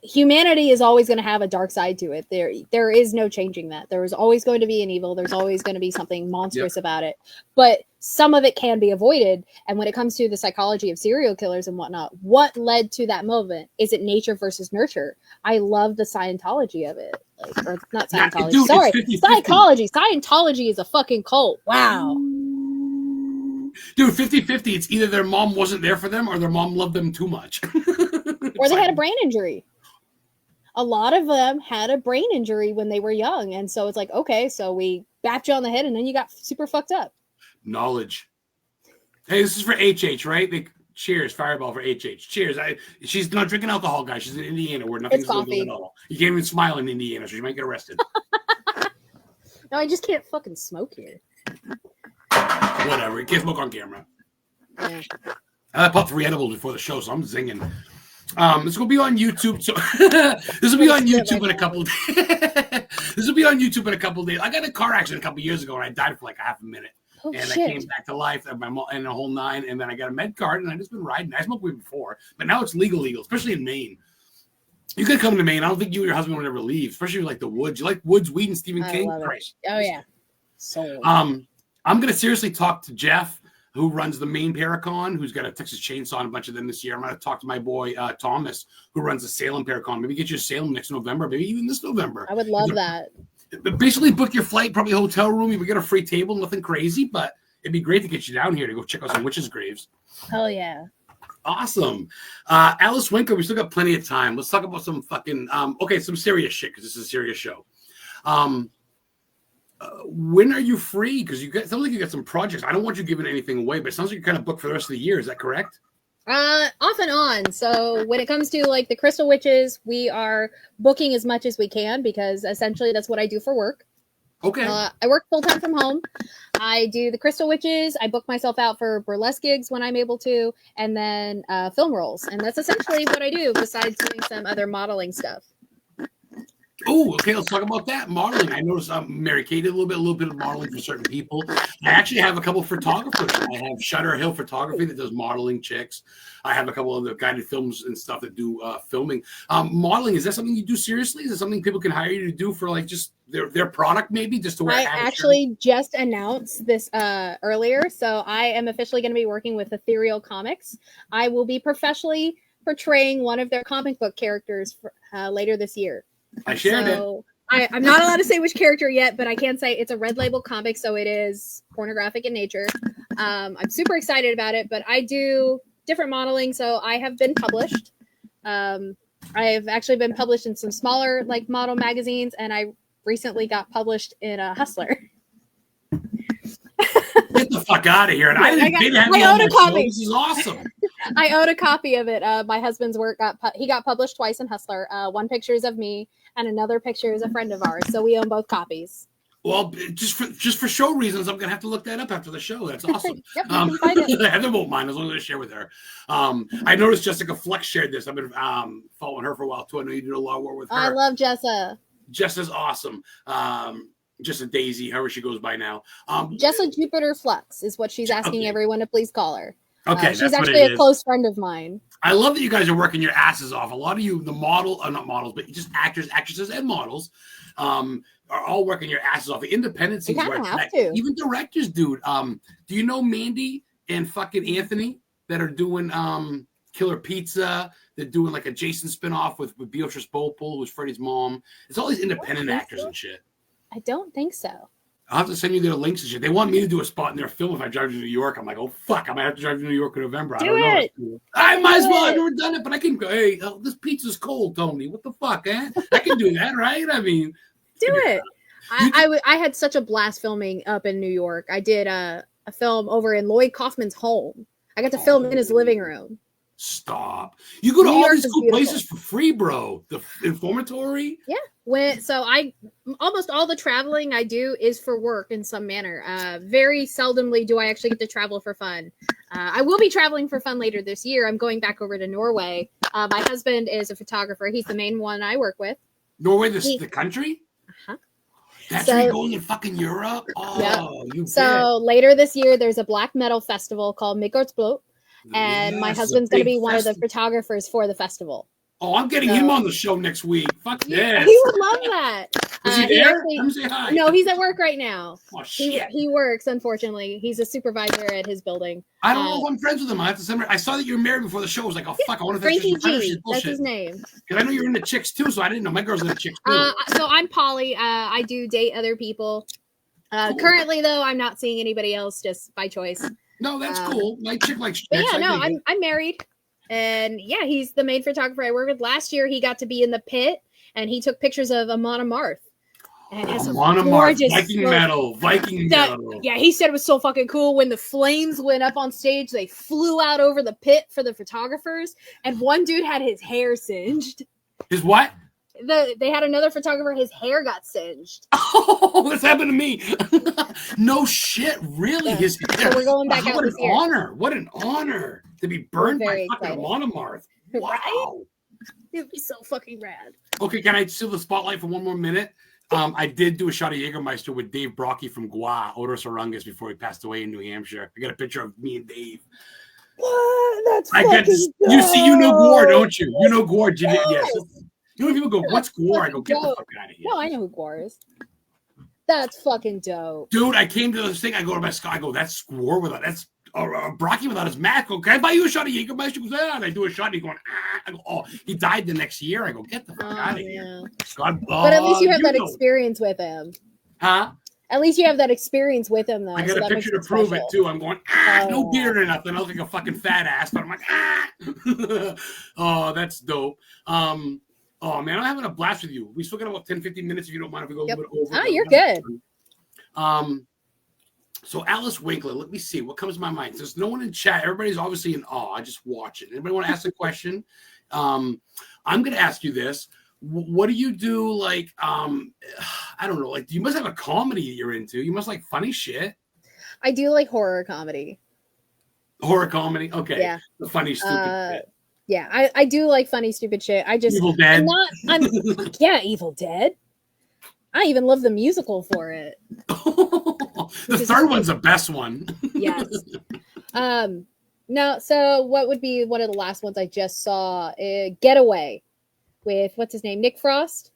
humanity is always going to have a dark side to it. There is no changing that. There is always going to be an evil. There's always going to be something monstrous about it. But some of it can be avoided. And when it comes to the psychology of serial killers and whatnot, what led to that moment? Is it nature versus nurture? I love the Scientology of it. Like, or not Scientology. Dude, sorry, 50-50. Psychology. Scientology is a fucking cult. Wow. Dude, 50-50. It's either their mom wasn't there for them or their mom loved them too much. Or they had a brain injury. A lot of them had a brain injury when they were young. And so it's like, okay, so we bapped you on the head and then you got super fucked up. Knowledge. Hey, this is for HH, right? Cheers, Fireball for HH. Cheers. She's not drinking alcohol, guys. She's in Indiana where nothing's legal at all. You can't even smile in Indiana, so she might get arrested. No, I just can't fucking smoke here. Whatever. You can't smoke on camera. Yeah. I popped 3 edibles before the show, so I'm zinging. This will be on YouTube. So this will be on YouTube in a couple of days. This will be on YouTube in a couple of days. I got in a car accident a couple of years ago, and I died for like a half a minute. Oh, and shit. I came back to life and a whole 9, and then I got a med card, and I just been riding. I smoked weed before, but now it's legal, especially in Maine. You could come to Maine. I don't think you and your husband would ever leave, especially like the woods. You like woods, weed, and Stephen King? Christ. Oh yeah. So I'm gonna seriously talk to Jeff, who runs the Maine Paracon, who's got a Texas Chainsaw and a bunch of them this year. I'm going to talk to my boy, Thomas, who runs the Salem Paracon. Maybe get you to Salem next November, maybe even this November. I would love that. Basically, book your flight, probably a hotel room. You would get a free table, nothing crazy, but it'd be great to get you down here to go check out some witches' graves. Hell yeah. Awesome. ALYSS Winkler, we still got plenty of time. Let's talk about some fucking, some serious shit, because this is a serious show. When are you free? Because sounds like you got some projects. I don't want you giving anything away, but it sounds like you're kind of booked for the rest of the year. Is that correct? Off and on. So when it comes to like the Crystal Witches, we are booking as much as we can because essentially that's what I do for work. Okay. I work full time from home. I do the Crystal Witches. I book myself out for burlesque gigs when I'm able to, and then film roles. And that's essentially what I do besides doing some other modeling stuff. Oh, okay. Let's talk about that modeling. I noticed Mary Kay did a little bit of modeling for certain people. I actually have a couple of photographers. I have Shutter Hill Photography that does modeling chicks. I have a couple of the guided films and stuff that do filming. Modeling, is that something you do seriously? Is it something people can hire you to do for like just their product, maybe just to wear? I actually just announced this earlier, so I am officially going to be working with Ethereal Comics. I will be professionally portraying one of their comic book characters later this year. I shared it. I'm not allowed to say which character yet, but I can say it's a Red Label comic, so it is pornographic in nature. I'm super excited about it, but I do different modeling, so I have been published. I have actually been published in some smaller like model magazines, and I recently got published in a Hustler. Get the fuck out of here! And I own a copy. This is awesome. I own a copy of it. My husband's work got published twice in Hustler. One picture is of me, and another picture is a friend of ours. So we own both copies. Well, just for show reasons, I'm gonna have to look that up after the show. That's awesome. Yep, you can find it. Heather won't mind as long as I share with her. I noticed Jessica Flex shared this. I've been following her for a while too. I know you did a lot of work with her. I love Jessa. Jessa's awesome. Just a Daisy, however she goes by now. Jessa Jupiter Flux is what she's asking everyone to please call her. Okay, she's actually a close friend of mine. I love that you guys are working your asses off. A lot of you, not models, but just actors, actresses, and models, are all working your asses off. The independent scenes, even directors, dude. Do you know Mandy and fucking Anthony that are doing Killer Pizza? They're doing like a Jason spinoff with Beatrice Bopel, who's Freddie's mom. It's all these independent actors and shit. I don't think so. I'll have to send you their links and shit. They want me to do a spot in their film if I drive to New York. I'm like, oh, fuck. I might have to drive to New York in November. I don't know. I might as well. I've never done it, but I can go, hey, this pizza's cold, Tony. What the fuck, eh? I can do that, right? I mean. Do it. I had such a blast filming up in New York. I did a film over in Lloyd Kaufman's home. I got to film in his living room. Stop. You go to all these cool places for free, bro. The Informatory? Yeah. Almost all the traveling I do is for work in some manner. Very seldomly do I actually get to travel for fun. I will be traveling for fun later this year. I'm going back over to Norway. My husband is a photographer. He's the main one I work with. Norway, the country? Uh-huh. That's where you're going in fucking Europe? Oh, Yep. you So later this year, there's a black metal festival called Midgårdsblot, and my husband's going to be one of the photographers for the festival. Oh, I'm getting him on the show next week. Fuck this. He would love that. Is he there? Come say hi. No, he's at work right now. Oh, shit. He works, unfortunately. He's a supervisor at his building. I don't know if I'm friends with him. I have to send. I saw that you were married before the show. I was like, oh, fuck. I wonder if that's Frankie just G. That's his name. Because I know you're into chicks, too, so I didn't know. My girl's into chicks, too. So I'm poly. I do date other people. Cool. Currently, though, I'm not seeing anybody else just by choice. No, that's cool. My chick likes chicks. But yeah, no, I'm married. And yeah, he's the main photographer I work with. Last year, he got to be in the pit, and he took pictures of Amon Amarth. And Amon Amarth, Viking metal. Yeah, he said it was so fucking cool. When the flames went up on stage, they flew out over the pit for the photographers, and one dude had his hair singed. His what? They had another photographer, his hair got singed. Oh, this happened to me. No shit, really? Yeah. His hair. So we're going back out What this an year. honor. What an honor to be burned by fucking Amon Amarth. Wow. Right? It'd be so fucking rad. Okay, can I steal the spotlight for one more minute? I did do a shot of Jägermeister with Dave Brocky from Gua, Otis Orungus, before he passed away in New Hampshire. I got a picture of me and Dave. What? That's you see, you know Gore, don't you? You know Gore. Yes. You know, people go, what's Gore? I go, get the fuck out of here. No, I know who Gore is. That's fucking dope. Dude, I came to this thing. I go to my sky. I go, that's Gore without, that's Brocky without his mask. Go, can I buy you a shot of Jägermeister? He goes, yeah. And I do a shot. And he's going, ah. I go, oh, he died the next year. I go, get the fuck out of here. But at least you have that experience with him. Huh? At least you have that experience with him, though. I got a picture to prove it, too. I'm going, no beard or nothing. I look like a fucking fat ass. But I'm like, oh, that's dope. Oh, man, I'm having a blast with you. We still got about 10, 15 minutes if you don't mind if we go a little bit over. Oh, you're good. So Alice Winkler, let me see. What comes to my mind? There's no one in chat. Everybody's obviously in awe. I just watch it. Anybody want to ask a question? I'm going to ask you this. What do you do? Like, I don't know. Like, you must have a comedy you're into. You must like funny shit. I do like horror comedy. Horror comedy? Okay. Yeah. The funny, stupid shit. Yeah, I do like funny, stupid shit. I just Evil Dead. Yeah, Evil Dead. I even love the musical for it. The third one's the best one. Yes. No, so what would be one of the last ones I just saw? Getaway with what's his name? Nick Frost.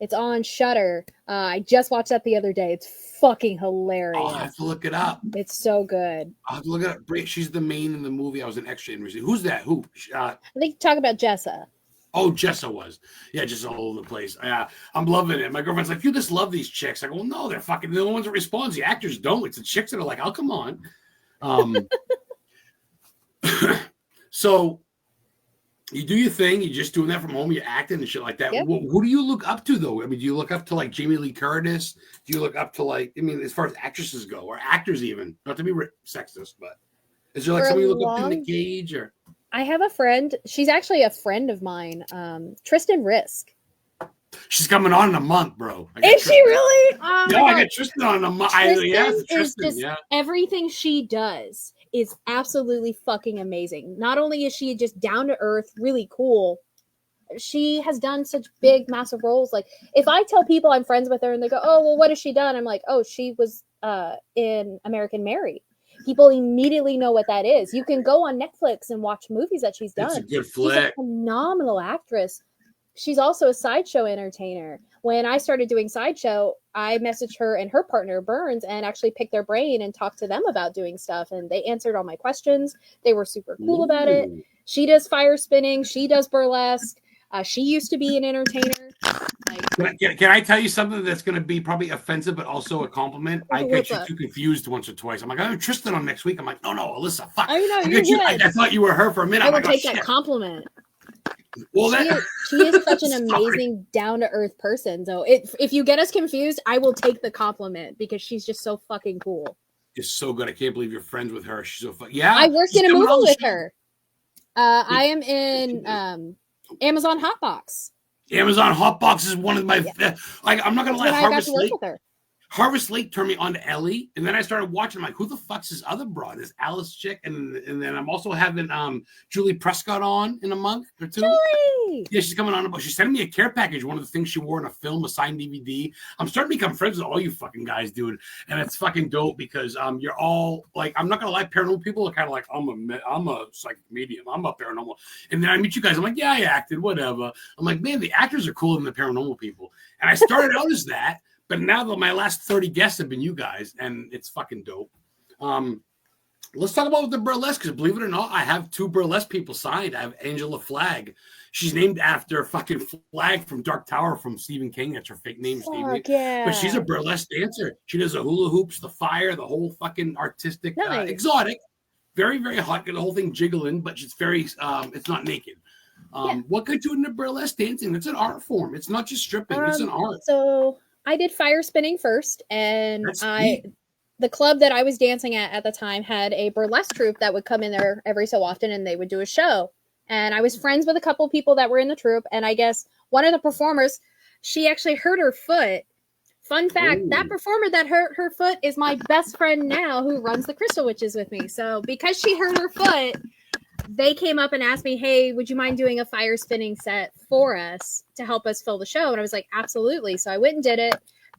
It's on Shudder. I just watched that the other day. It's fucking hilarious. Oh, I have to look it up. It's so good. I have to look it up. She's the main in the movie. I was an extra in recently. Who's that? Who? I think you talk about Jessa. Oh, Jessa was. Yeah, just all over the place. Yeah, I'm loving it. My girlfriend's like, you just love these chicks. I go, well, no, they're fucking the ones that respond. The actors don't. It's the chicks that are like, oh, come on. So you do your thing. You're just doing that from home. You're acting and shit like that. Yep. Who do you look up to, though? I mean, do you look up to, like, Jamie Lee Curtis? Do you look up to, like, I mean, as far as actresses go, or actors even? Not to be sexist, but is there, like, somebody you look up to in the cage? Or I have a friend. She's actually a friend of mine, Tristan Risk. She's coming on in a month, bro. Is she really? Oh, no, I got Tristan on in a month. Tristan, everything she does is absolutely fucking amazing. Not only is she just down to earth, really cool, she has done such big, massive roles. Like, if I tell people I'm friends with her and they go, oh, well, what has she done? I'm like, oh, she was in American Mary. People immediately know what that is. You can go on Netflix and watch movies that she's done. It's a good flick. She's a phenomenal actress. She's also a sideshow entertainer. When I started doing sideshow, I messaged her and her partner, Burns, and actually picked their brain and talked to them about doing stuff. And they answered all my questions. They were super cool about it. She does fire spinning. She does burlesque. She used to be an entertainer. Can I tell you something that's going to be probably offensive, but also a compliment? I got you too confused once or twice. I'm like, I'm Tristan on next week. I'm like, no, Alyssa, fuck. I know, you're good. I thought you were her for a minute. I will take that compliment. Well, she is such an amazing, down-to-earth person. So if you get us confused, I will take the compliment because she's just so fucking cool. It's so good. I can't believe you're friends with her. She's so fun. Yeah. I worked in a movie with her. I am in Amazon Hotbox. Amazon Hotbox is one of my. I'm not gonna lie. Harvest Lake turned me on to Ellie, and then I started watching. I'm like, who the fuck's this other broad? This ALYSS chick, and then I'm also having Julie Prescott on in a month or two. Julie! Yeah, she's coming on. But she's sending me a care package. One of the things she wore in a film, a signed DVD. I'm starting to become friends with all you fucking guys, dude, and it's fucking dope because you're all like, I'm not gonna lie, paranormal people are kind of like, I'm a psychic medium, I'm a paranormal, and then I meet you guys. I'm like, yeah, I acted, whatever. I'm like, man, the actors are cooler than the paranormal people, and I started out as that. But now that my last 30 guests have been you guys, and it's fucking dope. Let's talk about the burlesque, because believe it or not, I have 2 burlesque people signed. I have Angela Flagg. She's named after fucking Flagg from Dark Tower from Stephen King. That's her fake name, Stephen. Yeah. But she's a burlesque dancer. She does the hula hoops, the fire, the whole fucking artistic, Nice. exotic. Very, very hot. Get the whole thing jiggling, but it's very, it's not naked. What could you do in the burlesque dancing? It's an art form. It's not just stripping. It's an art. So I did fire spinning first, and the club that I was dancing at the time had a burlesque troupe that would come in there every so often, and they would do a show. And I was friends with a couple people that were in the troupe, and I guess one of the performers, she actually hurt her foot. Fun fact, that performer that hurt her foot is my best friend now, who runs the Crystal Witches with me. So because she hurt her foot, they came up and asked me, hey, would you mind doing a fire spinning set for us to help us fill the show? And I was like, absolutely. So I went and did it.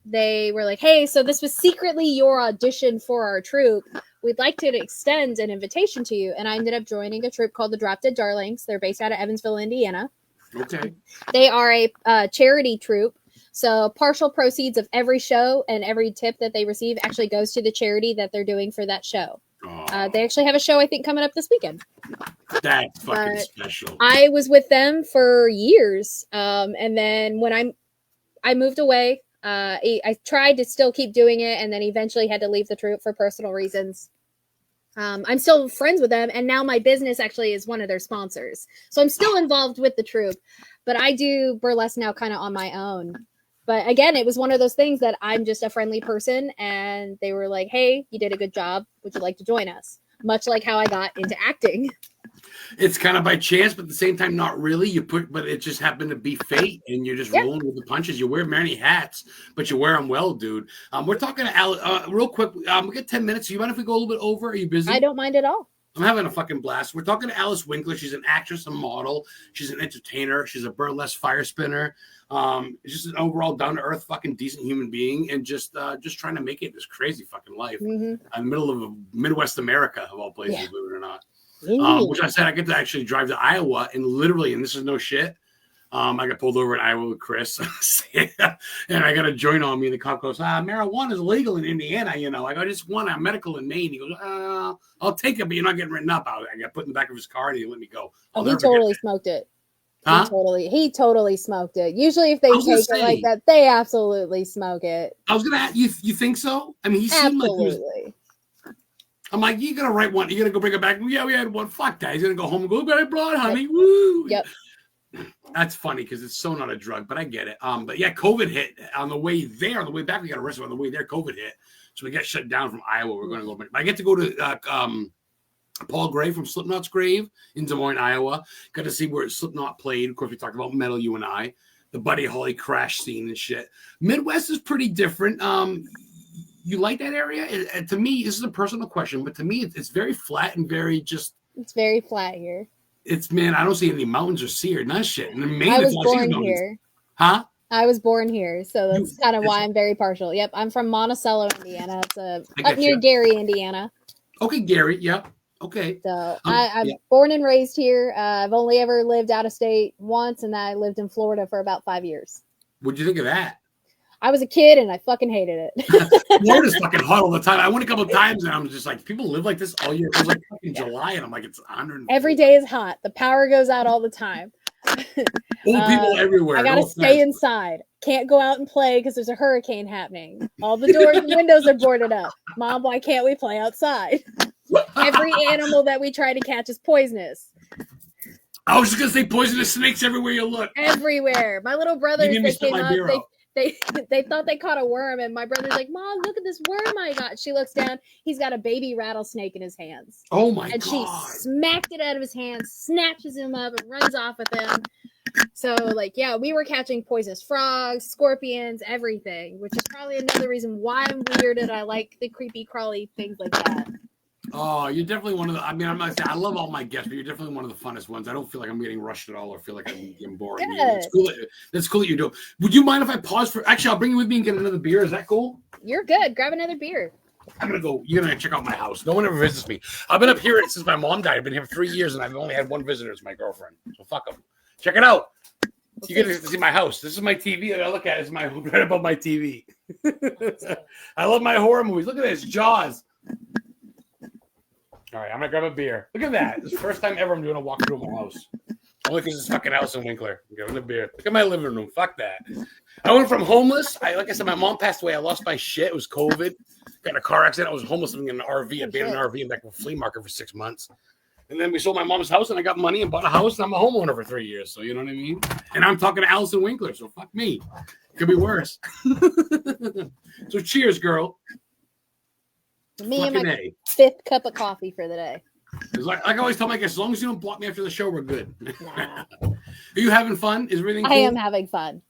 They were like, hey, so this was secretly your audition for our troupe. We'd like to extend an invitation to you. And I ended up joining a troupe called the Drop Dead Darlings. They're based out of Evansville, Indiana. Okay. They are a charity troupe. So partial proceeds of every show and every tip that they receive actually goes to the charity that they're doing for that show. They actually have a show, I think, coming up this weekend. That's fucking special. I was with them for years. And then when I moved away, I tried to still keep doing it, and then eventually had to leave the troupe for personal reasons. I'm still friends with them, and now my business actually is one of their sponsors. So I'm still involved with the troupe, but I do burlesque now kind of on my own. But again, it was one of those things that I'm just a friendly person, and they were like, hey, you did a good job. Would you like to join us? Much like how I got into acting. It's kind of by chance, but at the same time, not really. But it just happened to be fate, and you're just rolling with the punches. You wear many hats, but you wear them well, dude. We're talking to Al real quick. We got 10 minutes. You mind if we go a little bit over? Are you busy? I don't mind at all. I'm having a fucking blast. We're talking to ALYSS Winkler. She's an actress, a model. She's an entertainer. She's a burlesque fire spinner. Just an overall down-to-earth fucking decent human being, and just trying to make it this crazy fucking life in the middle of Midwest America, of all places, believe it or not. Which I said I get to actually drive to Iowa, and literally, and this is no shit, I got pulled over in Iowa with Chris, and I got a joint on me, and the cop goes, marijuana is legal in Indiana, you know. Like, I just want a medical in Maine. He goes, I'll take it, but you're not getting written up. I got put in the back of his car, and he let me go. He totally smoked it. Huh? He totally smoked it. Usually if they take it like that, they absolutely smoke it. I was going to ask, you think so? I mean, he seemed like he was... I'm like, you gonna write one? You gonna go bring it back? Yeah, we had one. Fuck that. He's gonna go home and go, got it, blood, honey. Woo. Yep. That's funny because it's so not a drug, but I get it. But yeah, COVID hit on the way there. On the way back, we got arrested. On the way there, COVID hit, so we got shut down from Iowa. We're gonna go. I get to go to Paul Gray from Slipknot's grave in Des Moines, Iowa. Got to see where Slipknot played. Of course, we talked about metal, you and I, the Buddy Holly crash scene and shit. Midwest is pretty different. You like that area? To me, this is a personal question, but to me, it's very flat and very just. It's very flat here. It's, man, I don't see any mountains or sea or none shit. And I was born here. Huh? I was born here, so that's kind of why I'm very partial. Yep, I'm from Monticello, Indiana. It's up near Gary, Indiana. Okay, Gary. Yep. Okay. So I'm born and raised here. I've only ever lived out of state once, and I lived in Florida for about 5 years. What'd you think of that? I was a kid and I fucking hated it. Florida's fucking hot all the time. I went a couple of times and I'm just like, people live like this all year. It was like fucking July, and I'm like, it's 100. Every day is hot. The power goes out all the time. Old people everywhere. I gotta stay inside. Can't go out and play because there's a hurricane happening. All the doors and windows are boarded up. Mom, why can't we play outside? Every animal that we try to catch is poisonous. I was just gonna say poisonous snakes everywhere you look. Everywhere. My little brothers, they came up. They thought they caught a worm, and my brother's like, Mom, look at this worm I got. She looks down. He's got a baby rattlesnake in his hands. Oh, my God. And she smacked it out of his hands, snatches him up, and runs off with him. So, like, yeah, we were catching poisonous frogs, scorpions, everything, which is probably another reason why I'm weird and I like the creepy, crawly things like that. Oh, you're definitely one of the. I mean, I'm not saying I love all my guests, but you're definitely one of the funnest ones. I don't feel like I'm getting rushed at all, or feel like I'm getting boring. It's cool. That's cool that you do. Would you mind if I pause for? Actually, I'll bring you with me and get another beer. Is that cool? You're good. Grab another beer. I'm gonna go. You're gonna check out my house. No one ever visits me. I've been up here since my mom died. I've been here for 3 years, and I've only had one visitor. It's my girlfriend. So fuck them. Check it out. You get to see my house. This is my TV that I look at. It's my right above my TV. I love my horror movies. Look at this, Jaws. All right, I'm gonna grab a beer. Look at that. This is the first time ever I'm doing a walk through my house. Only because it's fucking house in Winkler. I'm grabbing a beer. Look at my living room. Fuck that. I went from homeless. Like I said, my mom passed away. I lost my shit. It was COVID. Got in a car accident. I was homeless living in an RV. I'd been in an RV and back to a flea market for 6 months. And then we sold my mom's house, and I got money and bought a house, and I'm a homeowner for 3 years. So you know what I mean? And I'm talking to ALYSS and Winkler, so fuck me. It could be worse. So cheers, girl. Me fucking and my A. 5th cup of coffee for the day. Like I always tell my guests, as long as you don't block me after the show, we're good. Nah. Are you having fun? Is everything cool? I am having fun.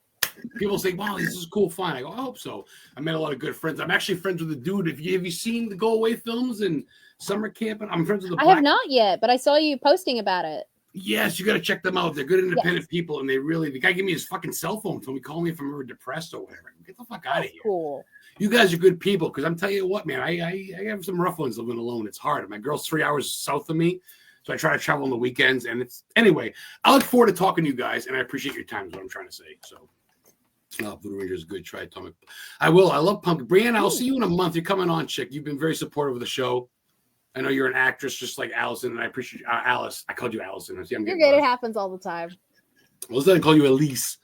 People say, wow, this is cool fun. I go, I hope so. I met a lot of good friends. I'm actually friends with a dude. Have you seen the Go Away films and summer camp? I'm friends with the I have not yet, but I saw you posting about it. Yes, you got to check them out. They're good independent people, and the guy gave me his fucking cell phone, told me, call me if I'm ever depressed or whatever. Get the fuck out of here. Cool. You guys are good people, because I'm telling you what, man, I have some rough ones living alone. It's hard. My girl's 3 hours south of me, so I try to travel on the weekends, and anyway, I look forward to talking to you guys, and I appreciate your time is what I'm trying to say, so. Blue Ranger is good. Try Atomic. I will. I love pumpkin. Brianna, I'll see you in a month. You're coming on, chick. You've been very supportive of the show. I know you're an actress just like Allison, and I appreciate Alice. I called you Allison. You're good. It happens all the time. Well, let's call you ALYSS.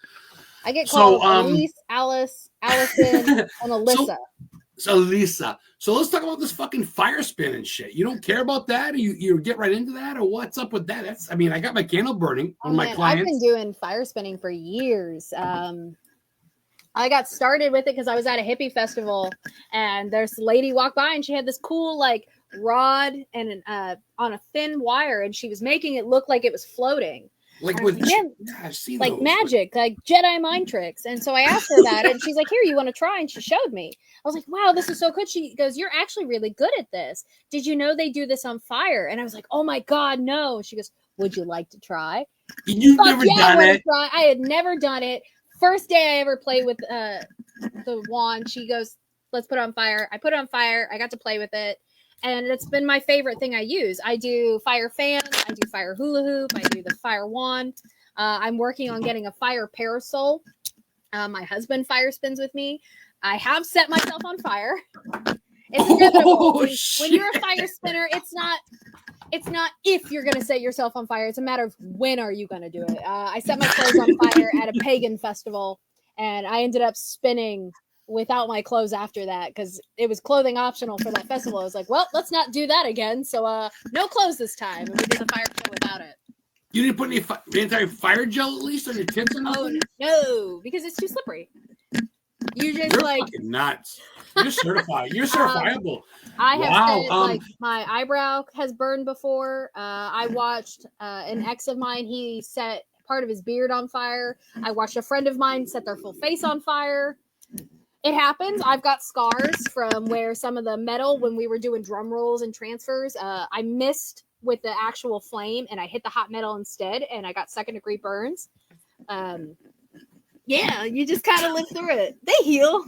I get called ALYSS, Alice, Allison, and Alyssa. So Lisa. So let's talk about this fucking fire spin and shit. You don't care about that? Or you get right into that? Or what's up with that? I got my candle burning on my clients. I've been doing fire spinning for years. I got started with it because I was at a hippie festival, and there's a lady walked by, and she had this cool like rod and on a thin wire, and she was making it look like it was floating. Like I've seen like those. Magic, like Jedi mind tricks. And so I asked her about it, and she's like, "Here, you want to try?" And she showed me. I was like, "Wow, this is so good." She goes, "You're actually really good at this. Did you know they do this on fire?" And I was like, "Oh my god, no!" She goes, "Would you like to try?" You've never done it. I had never done it. First day I ever played with the wand, she goes, "Let's put it on fire." I put it on fire. I got to play with it. And it's been my favorite thing I use. I do fire fans. I do fire hula hoop. I do the fire wand. I'm working on getting a fire parasol. My husband fire spins with me. I have set myself on fire. It's inevitable. When you're a fire spinner, it's not if you're going to set yourself on fire. It's a matter of when are you going to do it. I set my clothes on fire at a pagan festival, and I ended up spinning without my clothes after that because it was clothing optional for that festival. I was like, well, let's not do that again. So no clothes this time. And we did the fire show without it. You didn't put any anti-fire gel at least on your tits or nothing? Oh, no, because it's too slippery. You're just You're fucking nuts. You're certified. You're certifiable. I have said, my eyebrow has burned before. I watched an ex of mine. He set part of his beard on fire. I watched a friend of mine set their full face on fire. It happens. I've got scars from where some of the metal, when we were doing drum rolls and transfers, I missed with the actual flame and I hit the hot metal instead, and I got 2nd-degree burns. Yeah, you just kind of live through it. They heal.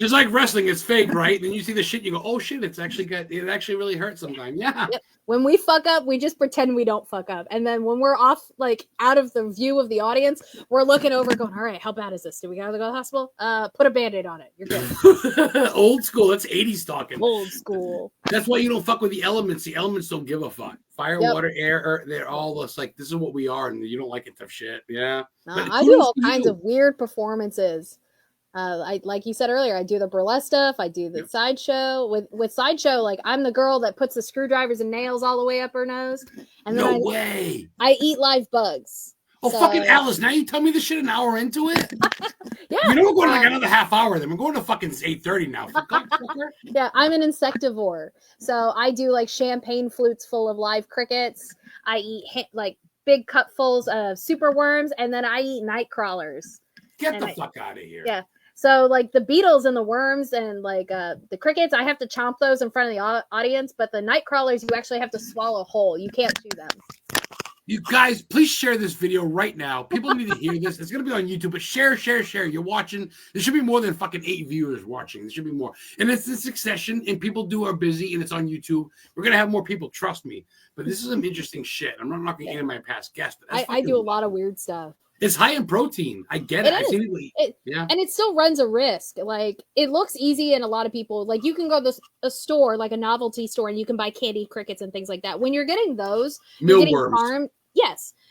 It's like wrestling. It's fake, right? Then you see the shit, you go, oh shit, it actually really hurts sometimes. Yeah. Yep. When we fuck up, we just pretend we don't fuck up. And then when we're off, like out of the view of the audience, we're looking over going, all right, how bad is this? Do we gotta go to the hospital? Put a Band-Aid on it. You're good. Old school. That's 80s talking. Old school. That's why you don't fuck with the elements. The elements don't give a fuck. Fire, water, air, they're all just like, this is what we are, and you don't like it, tough shit. Yeah. I do all kinds of weird performances. I like you said earlier, I do the burlesque stuff. I do the sideshow. With sideshow, like I'm the girl that puts the screwdrivers and nails all the way up her nose. And then way. I eat live bugs. Oh, so, fucking ALYSS! Now you tell me this shit an hour into it. Yeah, you know we're going like another half hour. Then we're going to fucking 8:30 now. Yeah, I'm an insectivore, so I do like champagne flutes full of live crickets. I eat like big cupfuls of super worms, and then I eat night crawlers. Get the fuck out of here. Yeah. So like the beetles and the worms and like the crickets, I have to chomp those in front of the audience, but the night crawlers, you actually have to swallow whole. You can't chew them. You guys, please share this video right now. People need to hear this. It's going to be on YouTube, but share. You're watching. There should be more than fucking 8 viewers watching. There should be more. And it's in succession, and people are busy, and it's on YouTube. We're going to have more people, trust me. But this is some interesting shit. I'm not going to get my past guests. But I do a lot of weird stuff. It's high in protein. I get it. I've seen it. Yeah. And it still runs a risk. Like, it looks easy, and a lot of people, like, you can go to a store, like a novelty store, and you can buy candy crickets and things like that. When you're getting those, Mealworms.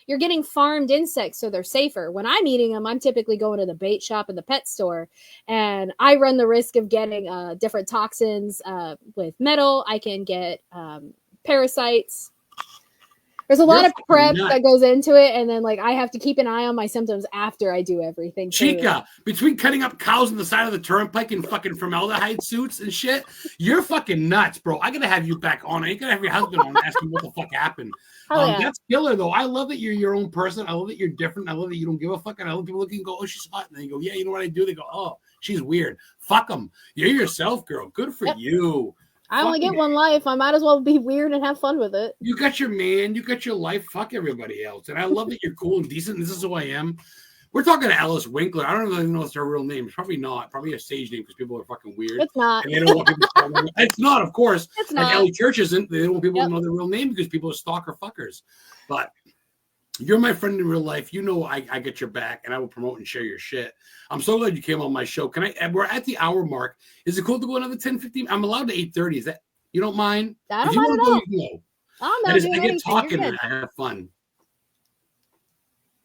You're getting farmed insects, so they're safer. When I'm eating them, I'm typically going to the bait shop and the pet store, and I run the risk of getting different toxins with metal. I can get parasites. There's a lot of prep that goes into it, and then like I have to keep an eye on my symptoms after I do everything. Chica, between cutting up cows on the side of the turnpike and fucking formaldehyde suits and shit, you're fucking nuts, bro. I gotta have you back on. I ain't gonna have your husband on asking what the fuck happened. That's killer though. I love that you're your own person. I love that you're different. I love that you don't give a fuck. And I love people looking and go, oh, she's hot. And they go, yeah, you know what I do? They go, oh, she's weird. Fuck them. You're yourself, girl. Good for you. I only get one life. I might as well be weird and have fun with it. You got your man. You got your life. Fuck everybody else. And I love that you're cool and decent. This is who I am. We're talking to ALYSS Winkler. I don't really know if it's her real name. It's probably not. Probably a stage name because people are fucking weird. It's not. And they don't want people to know. It's not, of course. It's like not. Ellie Church isn't. They don't want people to know their real name because people are stalker fuckers. But you're my friend in real life. You know I get your back, and I will promote and share your shit. I'm so glad you came on my show. We're at the hour mark. Is it cool to go another 10, 15? I'm allowed to 8:30. Is that you don't mind? I don't mind at all. I get talking and I have fun.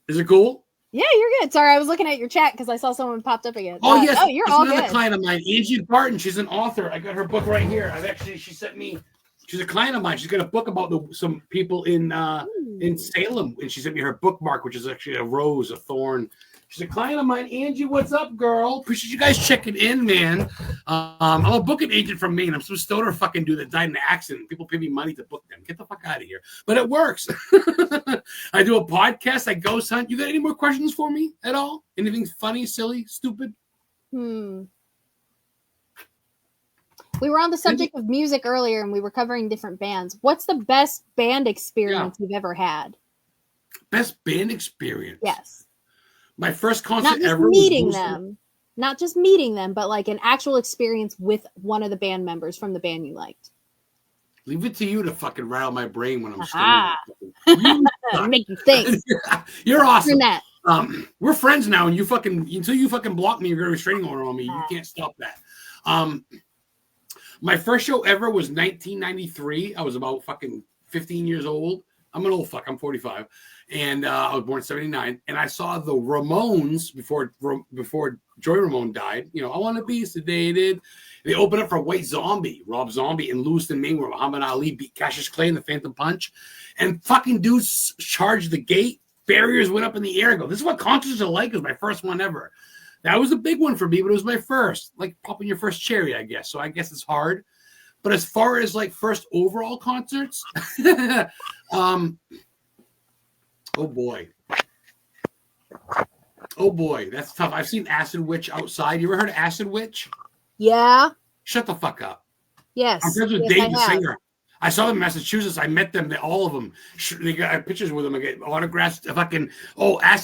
Is it cool? Yeah, you're good. Sorry, I was looking at your chat because I saw someone popped up again. Oh, yes. Oh, you're all good. Another client of mine, Angie Barton. She's an author. I got her book right here. She sent me. She's a client of mine. She's got a book about some people in Salem, and she sent me her bookmark, which is actually a rose, a thorn. She's a client of mine. Angie, what's up, girl? Appreciate you guys checking in, man. I'm a booking agent from Maine. I'm some stoner fucking dude that died in an accident. People pay me money to book them. Get the fuck out of here. But it works. I do a podcast. I ghost hunt. You got any more questions for me at all? Anything funny, silly, stupid? We were on the subject of music earlier, and we were covering different bands. What's the best band experience you've ever had? Best band experience? Yes. My first concert not just ever meeting them. Not just meeting them, but like an actual experience with one of the band members from the band you liked. Leave it to you to fucking rattle my brain when I'm stoned. Make you think. You're awesome. That. We're friends now, and until you fucking block me, you're a restraining order on me. You can't stop that. My first show ever was 1993. I was about fucking 15 years old. I'm an old fuck. I'm 45. And I was born in 79. And I saw the Ramones before Joy Ramone died. You know, I Want to Be Sedated. They opened up for White Zombie, Rob Zombie, in Lewiston, Maine, where Muhammad Ali beat Cassius Clay in the Phantom Punch. And fucking dudes charged the gate. Barriers went up in the air. I go, this is what concerts are like. It was my first one ever. That was a big one for me, but it was my first. Like popping your first cherry, I guess. So I guess it's hard. But as far as like first overall concerts, oh boy, that's tough. I've seen Acid Witch outside. You ever heard of Acid Witch? Yeah. Shut the fuck up. Yes. I'm friends with Dave, the singer. I saw them in Massachusetts. I met them. All of them. They got pictures with them. I get autographs. Acid.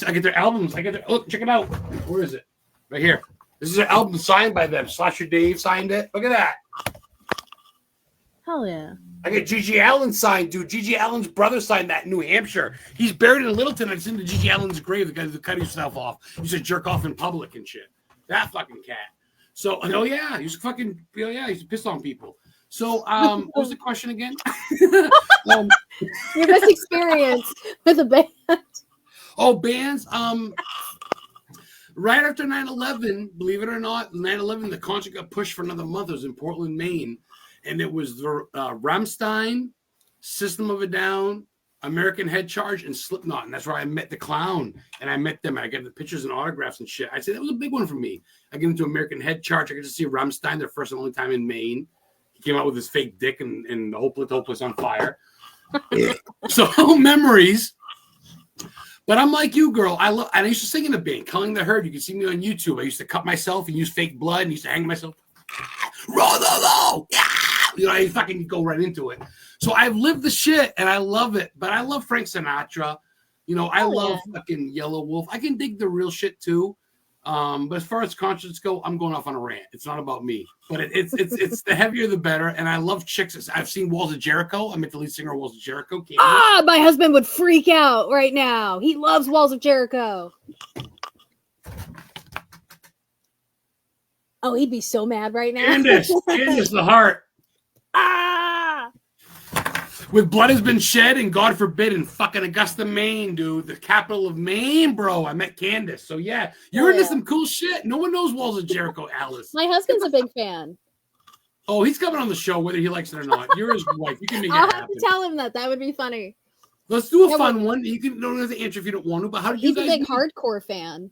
I get their albums. Look, check it out. Where is it? Right here. This is an album signed by them. Slasher Dave signed it. Look at that. Hell yeah. I got Gigi Allen signed, dude. Gigi Allen's brother signed that in New Hampshire. He's buried in Littleton. I've seen the Gigi Allen's grave. The guy who cut himself off. He used to jerk off in public and shit. That fucking cat. So, he used to piss on people. So, what was the question again? Your best experience with a band. Oh, bands. Right after 9/11, believe it or not, 9/11, the concert got pushed for another month. It was in Portland, Maine. And it was the Rammstein, System of a Down, American Head Charge, and Slipknot. And that's where I met the Clown. And I met them. And I got the pictures and autographs and shit. I'd say that was a big one for me. I get into American Head Charge. I get to see Rammstein, their first and only time in Maine. He came out with his fake dick and the whole place on fire. So, memories. But I'm like you, girl. I used to sing in a band, Culling the Herd. You can see me on YouTube. I used to cut myself and use fake blood and used to hang myself. Roll the low. Yeah. You know, I fucking go right into it. So I've lived the shit and I love it. But I love Frank Sinatra. You know, I love fucking Yellow Wolf. I can dig the real shit too. But as far as concerts go, I'm going off on a rant. It's not about me, but it's the heavier the better. And I love chicks. I've seen Walls of Jericho. I met the lead singer of Walls of Jericho. Candace. My husband would freak out right now. He loves Walls of Jericho. Oh, he'd be so mad right now. Candace, the heart. With blood has been shed, and God forbid, in fucking Augusta, Maine, dude, the capital of Maine, bro. I met Candace. So yeah, you're into some cool shit. No one knows Walls of Jericho, ALYSS. My husband's a big fan. Oh, he's coming on the show, whether he likes it or not. You're his wife. You can make it I'll happen. have to tell him that. That would be funny. Let's do a fun one. You don't have to answer if you don't want to. But how did you guys? He's a big hardcore fan.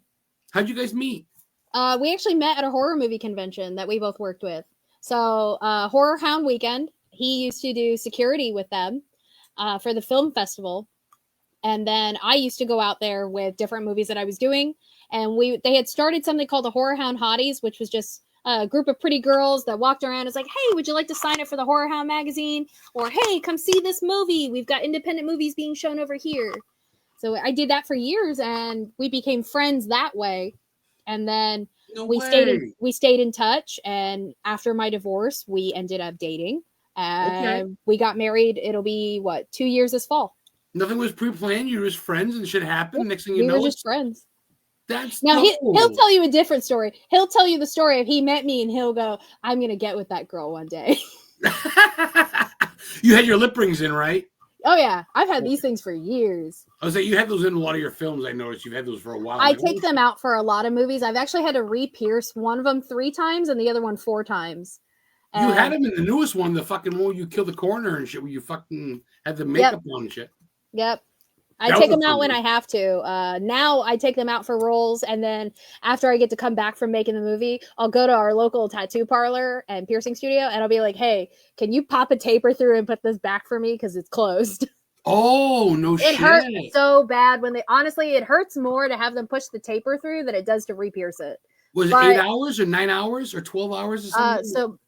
How'd you guys meet? We actually met at a horror movie convention that we both worked with. So, Horror Hound Weekend. He used to do security with them for the film festival. And then I used to go out there with different movies that I was doing. And they had started something called the Horror Hound Hotties, which was just a group of pretty girls that walked around. It's like, hey, would you like to sign up for the Horror Hound magazine? Or, hey, come see this movie. We've got independent movies being shown over here. So I did that for years, and we became friends that way. And then we stayed in touch. And after my divorce, we ended up dating. We got married. It'll be 2 years this fall. Nothing was pre-planned. You were just friends, and shit happened. Next thing you know, we were just friends. That's now cool. He'll tell you a different story. He'll tell you the story of he met me, and he'll go, "I'm gonna get with that girl one day." You had your lip rings in, right? Oh yeah, I've had these things for years. I was like, you had those in a lot of your films. I noticed you've had those for a while. I take them out for a lot of movies. I've actually had to re-pierce one of them 3 times and the other one 4 times. You had them in the newest one, the fucking one where you killed the coroner and shit, where you fucking had the makeup on and shit. Yep. I take them out when I have to. Now I take them out for roles, and then after I get to come back from making the movie, I'll go to our local tattoo parlor and piercing studio, and I'll be like, "Hey, can you pop a taper through and put this back for me because it's closed?" Oh no! It hurts so bad when honestly, it hurts more to have them push the taper through than it does to re-pierce it. Was it 8 hours or 9 hours or 12 hours or something? So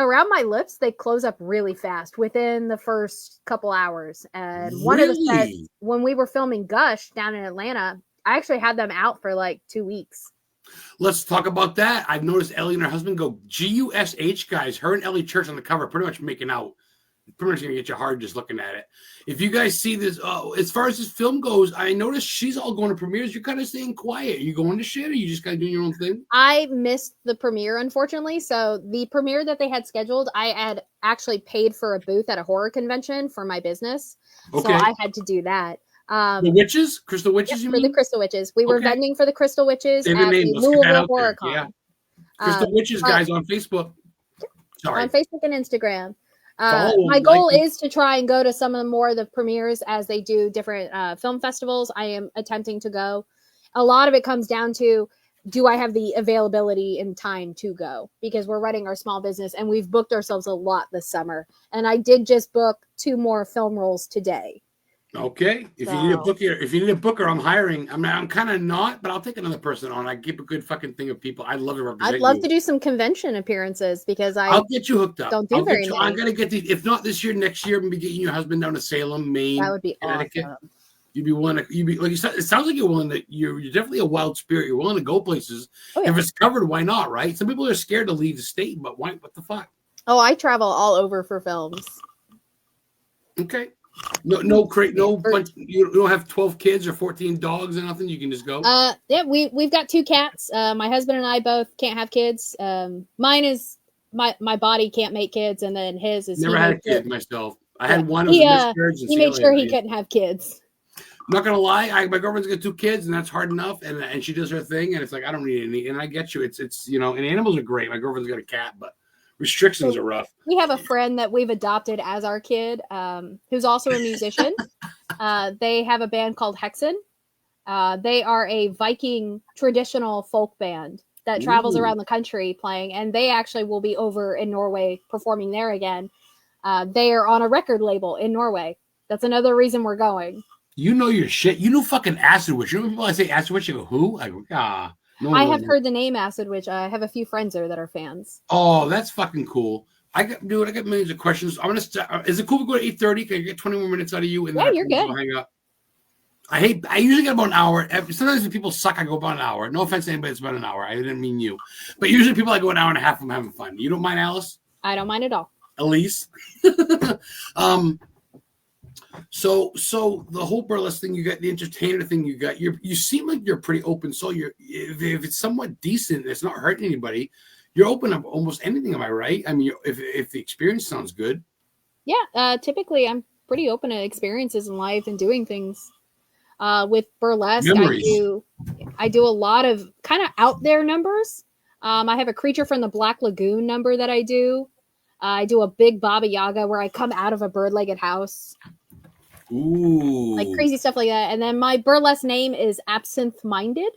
around my lips, they close up really fast within the first couple hours. And one of the sets, when we were filming Gush down in Atlanta, I actually had them out for 2 weeks. Let's talk about that. I've noticed Ellie and her husband go GUSH, guys. Her and Ellie Church on the cover, pretty much making out. Pretty much gonna get you hard just looking at it. If you guys see this, as far as this film goes, I noticed she's all going to premieres. You're kind of staying quiet. Are you going to shit, or you just kind of doing your own thing? I missed the premiere, unfortunately. So the premiere that they had scheduled, I had actually paid for a booth at a horror convention for my business, so I had to do that. The Witches, Crystal Witches, you mean? For the Crystal Witches, we were vending for the Crystal Witches at the Louisville Horror Con. Yeah. Crystal Witches, guys, on Facebook. Sorry, on Facebook and Instagram. My goal is to try and go to some of the more of the premieres as they do different film festivals. I am attempting to go. A lot of it comes down to, do I have the availability and time to go? Because we're running our small business and we've booked ourselves a lot this summer. And I did just book 2 more film roles today. Okay. If you need a booker, I'm hiring. I'm kind of not, but I'll take another person on. I keep a good fucking thing of people. I'd love to represent I'd love to do some convention apperances because I'll get you hooked up. Don't do very many. I'm gonna get if not this year, next year, I'm gonna be getting your husband down to Salem, Maine. That would be Connecticut. awesome. You'd be willing to. Like you said, it sounds like you're willing to. You're definitely a wild spirit. You're willing to go places. Oh, yeah. If it's covered, why not? Right? Some people are scared to leave the state, but why? What the fuck? Oh, I travel all over for films. Okay. No crate, you don't have 12 kids or 14 dogs or nothing. You can just go. Yeah, we've got 2 cats. My husband and I both can't have kids. Mine is my body can't make kids, and then his is. Never had a kid myself. I had one. He made sure he couldn't have kids. I'm not gonna lie, my girlfriend's got 2 kids, and that's hard enough. And she does her thing, and it's like I don't need any. And I get you. It's and animals are great. My girlfriend's got a cat, but restrictions are rough. We have a friend that we've adopted as our kid, who's also a musician. They have a band called Hexen. They are a Viking traditional folk band that travels around the country playing, and they actually will be over in Norway performing there again. They are on a record label in Norway. That's another reason we're going. You know your shit. You know fucking Acid Witch. You know when people I say Acid Witch, you go, who? I go, no one I knows have that. heard the name Acid Witch. I have a few friends there that are fans. Oh, that's fucking cool. I got millions of questions. I'm gonna start. Is it cool to go to 8:30? Can I get 20 more minutes out of you? And Yeah, then you're good. hang up. I usually get about an hour. Sometimes when people suck, I go about an hour. No offense to anybody, it's about an hour. I didn't mean you. But usually people I go an hour and a half. I'm having fun. You don't mind, Alice? I don't mind at all. ALYSS. So the whole burlesque thing you got, the entertainer thing you got, you seem like you're pretty open soul. If it's somewhat decent, it's not hurting anybody, you're open up almost anything. Am I right? I mean, if the experience sounds good. Yeah, typically I'm pretty open to experiences in life and doing things. With burlesque, Memories. I do a lot of kind of out there numbers. I have a Creature from the Black Lagoon number that I do. I do a big Baba Yaga where I come out of a bird-legged house. Ooh. Like crazy stuff like that. And then my burlesque name is Absinthe Minded.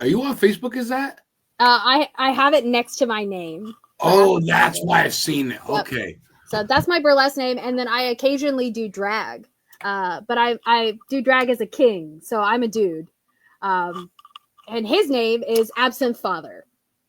Are you on Facebook? Is that? I have it next to my name. Oh, that's why I've seen it. Yep. Okay. So that's my burlesque name. And then I occasionally do drag. But I do drag as a king. So I'm a dude. And his name is Absinthe Father.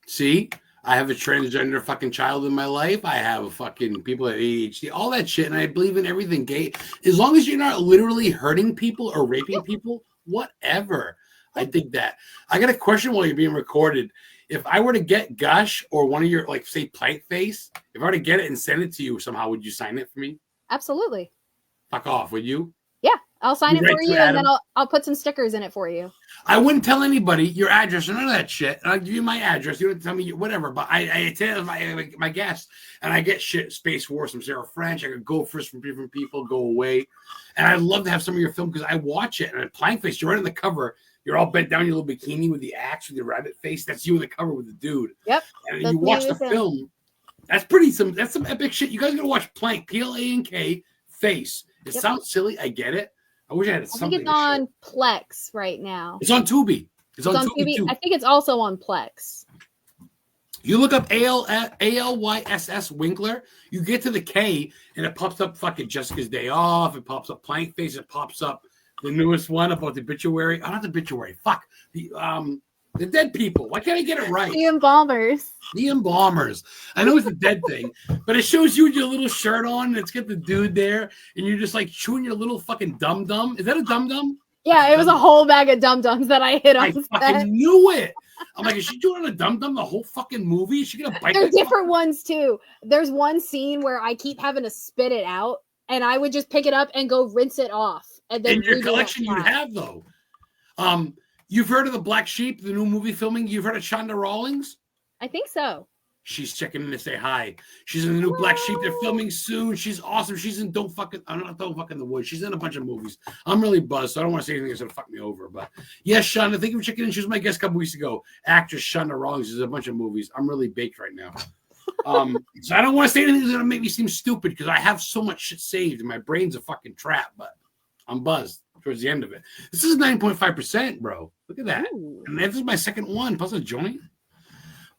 See? I have a transgender fucking child in my life. I have fucking people at ADHD, all that shit. And I believe in everything gay. As long as you're not literally hurting people or raping people, whatever. I dig that. I got a question while you're being recorded. If I were to get Gush or one of your, like, say, Plank Face, if I were to get it and send it to you somehow, would you sign it for me? Absolutely. Fuck off, would you? Yeah, I'll sign it Right for you, and then I'll put some stickers in it for you. I wouldn't tell anybody your address or none of that shit. I'll give you my address. You don't tell me whatever. But I tell my guests, and I get shit. Space Force from Sarah French. I could go first from different people, go away, and I'd love to have some of your film because I watch it. And at Plank Face, you're right on the cover. You're all bent down in your little bikini with the axe with your rabbit face. That's you in the cover with the dude. Yep. And you watch the film. That's some epic shit. You guys gotta watch Plank. PLANK Face. It sounds silly. I get it. I wish I had something. I think it's on Plex right now. It's on Tubi. It's on Tubi too. I think it's also on Plex. You look up ALYSS Winkler, you get to the K, and it pops up fucking Jessica's Day Off. It pops up Plank Face. It pops up the newest one about the obituary. Oh, not the obituary. Fuck. The dead people. Why can't I get it right? The Embalmers. The Embalmers. I know it's a dead thing, but it shows you with your little shirt on, and it's got the dude there, and you're just like chewing your little fucking dum-dum. Is that a dum-dum? Yeah, it was a whole bag of dum-dums that I hit on. I fucking knew it. I'm like, is she doing a dum-dum the whole fucking movie? Is she gonna bite? There's different ones too. There's one scene where I keep having to spit it out, and I would just pick it up and go rinse it off. And then in your collection you'd have though. You've heard of the Black Sheep, the new movie filming? You've heard of Shonda Rawlings? I think so. She's checking in to say hi. She's in the new Black Sheep. They're filming soon. She's awesome. She's in Don't Fuck in the Woods. She's in a bunch of movies. I'm really buzzed, so I don't want to say anything that's going to fuck me over. But yes, Shonda, thank you for checking in. She was my guest a couple weeks ago. Actress Shonda Rawlings is in a bunch of movies. I'm really baked right now. So I don't want to say anything that's going to make me seem stupid because I have so much shit saved and my brain's a fucking trap, but I'm buzzed towards the end of it. This is 9.5%, bro. Look at that. Ooh. And this is my second one, plus a joint.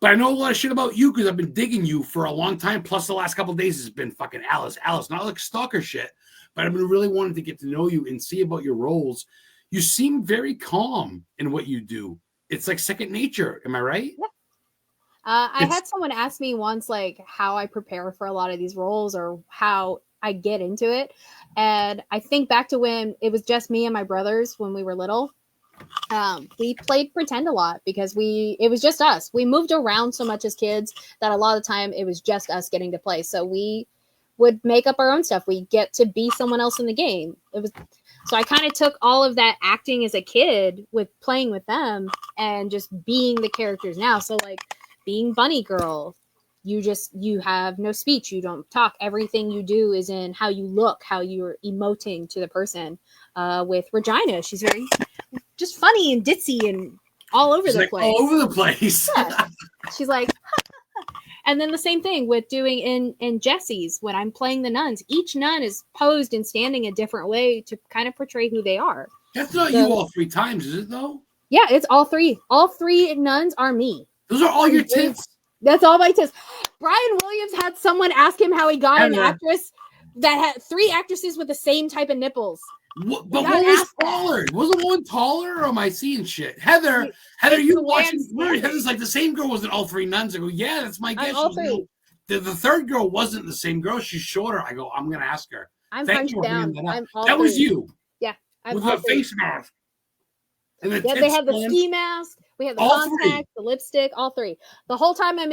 But I know a lot of shit about you because I've been digging you for a long time. Plus, the last couple of days has been fucking Alice. Not like stalker shit, but I've been really wanting to get to know you and see about your roles. You seem very calm in what you do. It's like second nature. Am I right? Yeah. I had someone ask me once, like, how I prepare for a lot of these roles or how I get into it. And I think back to when it was just me and my brothers when we were little. We played pretend a lot because it was just us. We moved around so much as kids that a lot of the time it was just us getting to play. So we would make up our own stuff. We get to be someone else in the game. So I kind of took all of that acting as a kid with playing with them and just being the characters now. So like being Bunny Girl, you have no speech. You don't talk. Everything you do is in how you look, how you're emoting to the person. With Regina, she's very just funny and ditzy and all over the place. All over the place. Yeah. She's like, and then the same thing with doing in Jessie's when I'm playing the nuns. Each nun is posed and standing a different way to kind of portray who they are. That's not you all three times, is it though? Yeah, it's all three. All three nuns are me. Those are all your tits. That's all my tits. Brian Williams had someone ask him how he got an actress that had 3 actresses with the same type of nipples. What, but what was taller? Wasn't one taller, or am I seeing shit? Heather, you watching? Heather's like, the same girl wasn't all three nuns. I go, yeah, that's my guess. All three. The third girl wasn't the same girl. She's shorter. I go, I'm gonna ask her. I'm Thank hunched you for down. bringing that up. I'm That was you. Yeah, with the face mask. And the they had the ski mask. We had the contacts, the lipstick, all three. The whole time I'm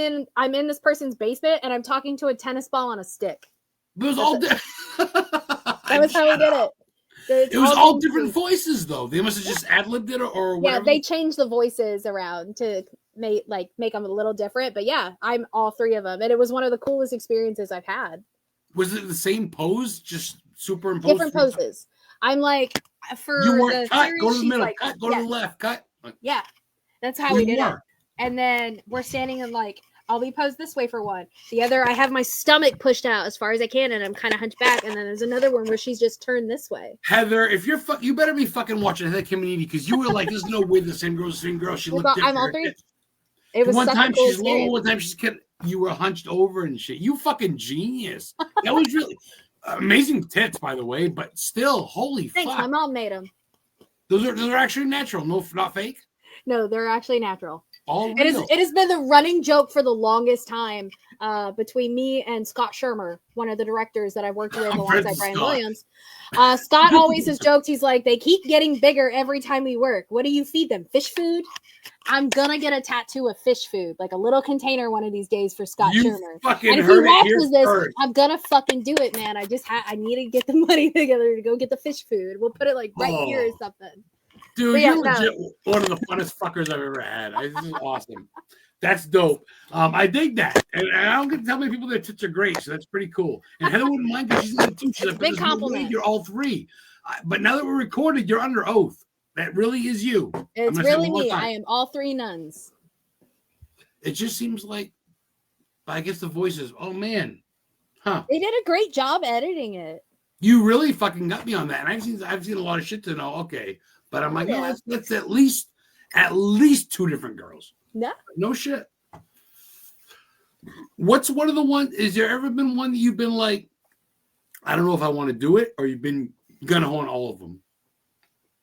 in this person's basement, and I'm talking to a tennis ball on a stick. It was all that was how we did it. It was all different voices, though. They must have just ad-libbed it or whatever. Yeah, they changed the voices around to make them a little different. But yeah, I'm all three of them, and it was one of the coolest experiences I've had. Was it the same pose, just superimposed? Different poses. I'm like, for you weren't the cut. series, Go to the middle. like, Cut. Go to the left. Cut. Yeah, that's how we did it. And then we're standing in like, I'll be posed this way for one. The other, I have my stomach pushed out as far as I can, and I'm kind of hunched back. And then there's another one where she's just turned this way. Heather, if you're you better be fucking watching Heather Community, because you were like, there's no way the same girl's the same girl. She looked different. I'm all three. It was one time she's low, one time she's kept. You were hunched over and shit. You fucking genius. That was really amazing tits, by the way. But still, holy Thanks, fuck. my mom made them. Those are actually natural. No, not fake. No, they're actually natural. All real. It has been the running joke for the longest time between me and Scott Shermer, one of the directors that I worked with alongside Brian Williams. Scott always has joked. He's like, they keep getting bigger every time we work. What do you feed them? Fish food? I'm gonna get a tattoo of fish food, like a little container one of these days for Scott Shermer. And if he watches this, I'm gonna fucking do it, man. I need to get the money together to go get the fish food. We'll put it like right here or something. Dude, you're legit one of the funnest fuckers I've ever had. This is awesome. That's dope. I dig that. And I don't get to tell many people their tits are great, so that's pretty cool. And Heather wouldn't mind because she's in it too. She's like, big compliment. You're all three. But now that we're recorded, you're under oath. That really is you. It's really me. I am all three nuns. It just seems like, I guess the voices, oh man. Huh. They did a great job editing it. You really fucking got me on that. And I've seen a lot of shit to know. Okay. But I'm like, no, that's at least two different girls. Yeah. No shit. What's one of the ones? Is there ever been one that you've been like, I don't know if I want to do it, or you've been gung-ho on all of them?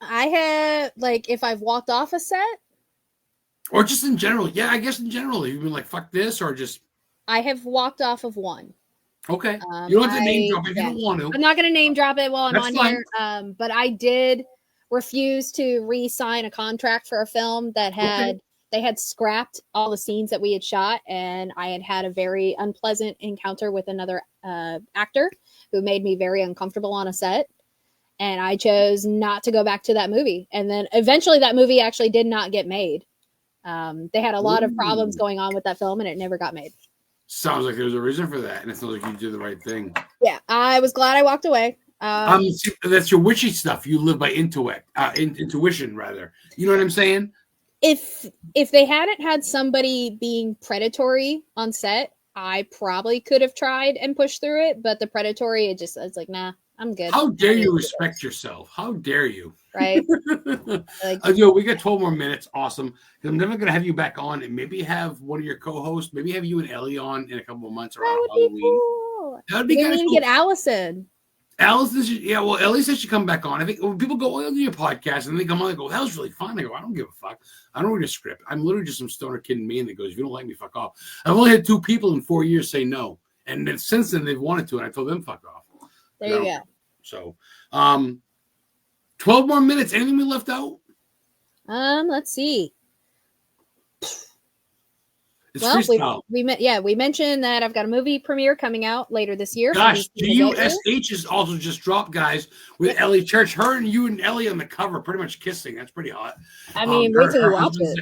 I have, like, if I've walked off a set, or just in general. Yeah, I guess in general, you've been like, fuck this, or just. I have walked off of one. Okay. You don't have to name drop if you don't want to. I'm not going to name drop it while I'm on here. But I did refused to re-sign a contract for a film that they had scrapped all the scenes that we had shot, and I had a very unpleasant encounter with another actor who made me very uncomfortable on a set, and I chose not to go back to that movie. And then eventually that movie actually did not get made. They had a lot of problems going on with that film, and it never got made. Sounds like there's a reason for that, and it sounds like you did the right thing. Yeah, I was glad I walked away. That's your witchy stuff. You live by intuition, rather. You know what I'm saying? If they hadn't had somebody being predatory on set, I probably could have tried and pushed through it. But the predatory, it's like, nah, I'm good. How dare you respect yourself? How dare you? Right? We got 12 more minutes. Awesome. I'm never gonna have you back on, and maybe have one of your co-hosts. Maybe have you and Ellie on in a couple of months around Halloween. Cool. That would be good. Cool. Get Allison. Ellie said she'd come back on. I think when people go, do your podcast, and they come on, they go, that was really fun. I go, I don't give a fuck. I don't read a script. I'm literally just some stoner kid in Maine that goes, if you don't like me, fuck off. I've only had 2 people in 4 years say no. And then since then, they've wanted to, and I told them, fuck off. There you go. So, 12 more minutes. Anything we left out? Let's see. It's freestyle. We mentioned that I've got a movie premiere coming out later this year. Gosh, GUSH is also just dropped, guys, with Ellie Church. Her and you and Ellie on the cover, pretty much kissing. That's pretty hot. I mean, wait till you watch it.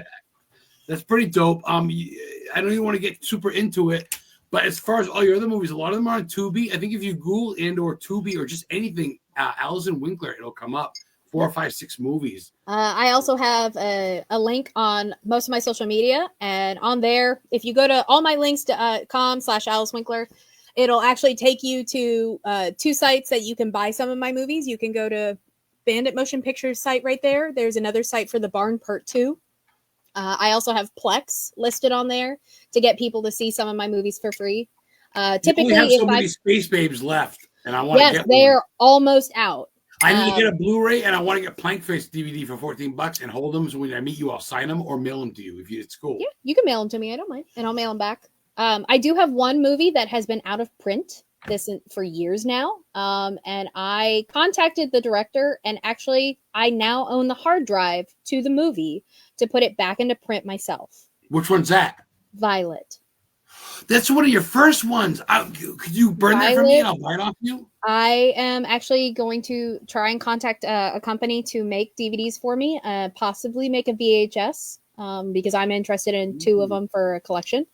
That's pretty dope. I don't even want to get super into it, but as far as all your other movies, a lot of them are on Tubi. I think if you Google and/or Tubi or just anything, ALYSS and WINKLER, it'll come up. 4, 5, 6 movies. I also have a link on most of my social media, and on there, if you go to all my links to com/ALYSS WINKLER, it'll actually take you to 2 sites that you can buy some of my movies. You can go to Bandit Motion Pictures site right there. There's another site for The Barn Part 2. I also have Plex listed on there to get people to see some of my movies for free. Typically, you only have so many Space Babes left, and I want to get they're almost out. I need to get a Blu-ray, and I want to get Plankface DVD for $14 and hold them. So when I meet you, I'll sign them or mail them to you if it's cool. Yeah, you can mail them to me. I don't mind, and I'll mail them back. I do have one movie that has been out of print for years now, and I contacted the director, and actually, I now own the hard drive to the movie to put it back into print myself. Which one's that? Violet. That's one of your first ones. Could you burn that for me and I'll buy it off you? I am actually going to try and contact a company to make DVDs for me, possibly make a VHS, because I'm interested in 2 of them for a collection.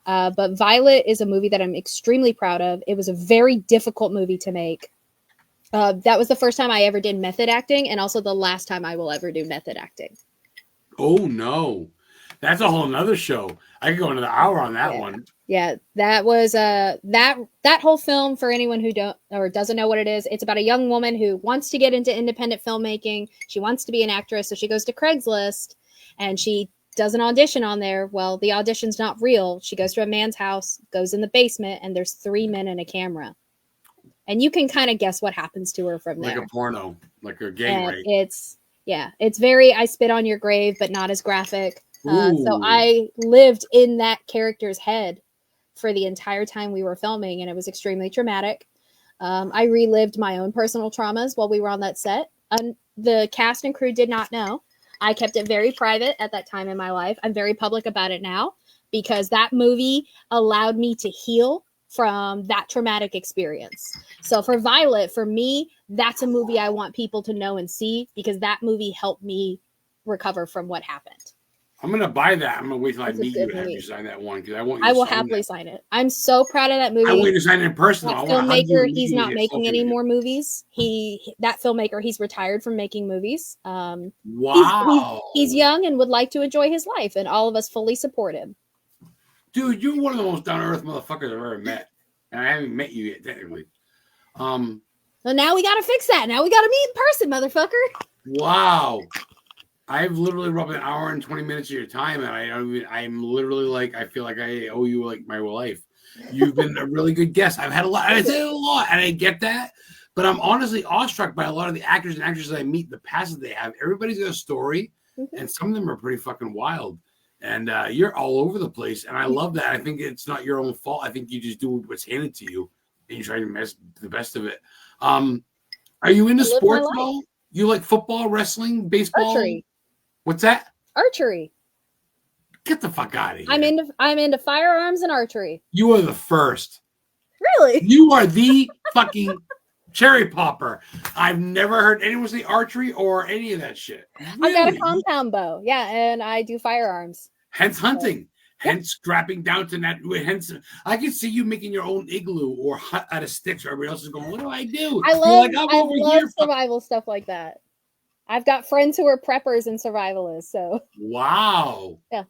But Violet is a movie that I'm extremely proud of. It was a very difficult movie to make. That was the first time I ever did method acting, and also the last time I will ever do method acting. Oh, no. That's a whole nother show. I could go another hour on that one. Yeah, that was that whole film, for anyone who doesn't know what it is, it's about a young woman who wants to get into independent filmmaking. She wants to be an actress, so she goes to Craigslist and she does an audition on there. Well, the audition's not real. She goes to a man's house, goes in the basement, and there's 3 men and a camera. And you can kind of guess what happens to her from there. Like a porno, like a gang rape. It's very I Spit on Your Grave, but not as graphic. So I lived in that character's head for the entire time we were filming, and it was extremely traumatic. I relived my own personal traumas while we were on that set. The cast and crew did not know. I kept it very private at that time in my life. I'm very public about it now because that movie allowed me to heal from that traumatic experience. So for Violet, for me, that's a movie I want people to know and see because that movie helped me recover from what happened. I'm going to buy that. I'm going to wait till I meet you and have you sign that one because I want you I will happily sign it. I'm so proud of that movie. I want you to sign it in person. That filmmaker, he's not making any more movies. That filmmaker, he's retired from making movies. Wow. He's young and would like to enjoy his life, and all of us fully support him. Dude, you're one of the most down-to-earth motherfuckers I've ever met. And I haven't met you yet, technically. So now we got to fix that. Now we got to meet in person, motherfucker. Wow. I've literally rubbed an hour and 20 minutes of your time, and I'm literally like, I feel like I owe you like my life. You've been a really good guest. I've had a lot, and I get that, but I'm honestly awestruck by a lot of the actors and actresses I meet, the past that they have. Everybody's got a story, and some of them are pretty fucking wild, and you're all over the place, and I love that. I think it's not your own fault. I think you just do what's handed to you, and you try to make the best of it. Are you into sports at all? You like football, wrestling, baseball? Archery. What's that? Archery. Get the fuck out of here. I'm into firearms and archery. You are the first. Really? You are the fucking cherry popper. I've never heard anyone say archery or any of that shit. Really? I got a compound bow. Yeah, and I do firearms. Hence hunting. Hence strapping down to that. Hence, I can see you making your own igloo or hut out of sticks. Everybody else is going, what do I do? I love survival stuff like that. I've got friends who are preppers and survivalists, so. Wow. Yeah.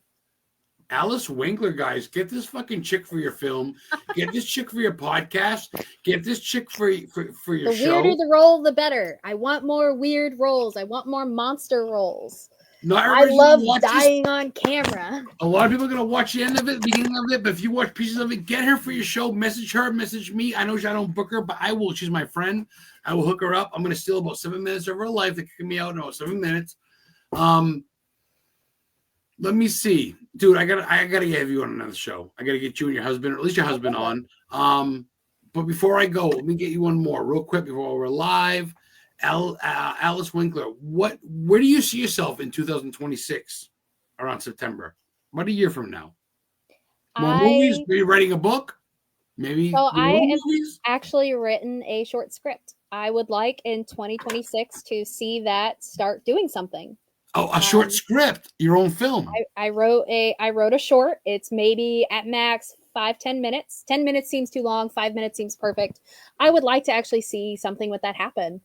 ALYSS Winkler, guys, get this fucking chick for your film. Get this chick for your podcast. Get this chick for your show. The weirder the role, the better. I want more weird roles. I want more monster roles. I love dying on camera. A lot of people are going to watch the end of it, the beginning of it, but if you watch pieces of it, get her for your show. Message her, message me. I know I don't book her, but I will. She's my friend. I will hook her up. I'm going to steal about 7 minutes of her life. That kick me out in about 7 minutes. Let me see. Dude, I gotta have you on another show. I gotta get you and your husband, or at least your husband on. But before I go, let me get you one more real quick before we're live. ALYSS Winkler, where do you see yourself in 2026 around September? What a year from now? More movies? Maybe writing a book? Maybe. So I have actually written a short script. I would like in 2026 to see that start doing something. Oh, a short script, your own film. I wrote a short. It's maybe at max 5-10 minutes. 10 minutes seems too long. 5 minutes seems perfect. I would like to actually see something with that happen.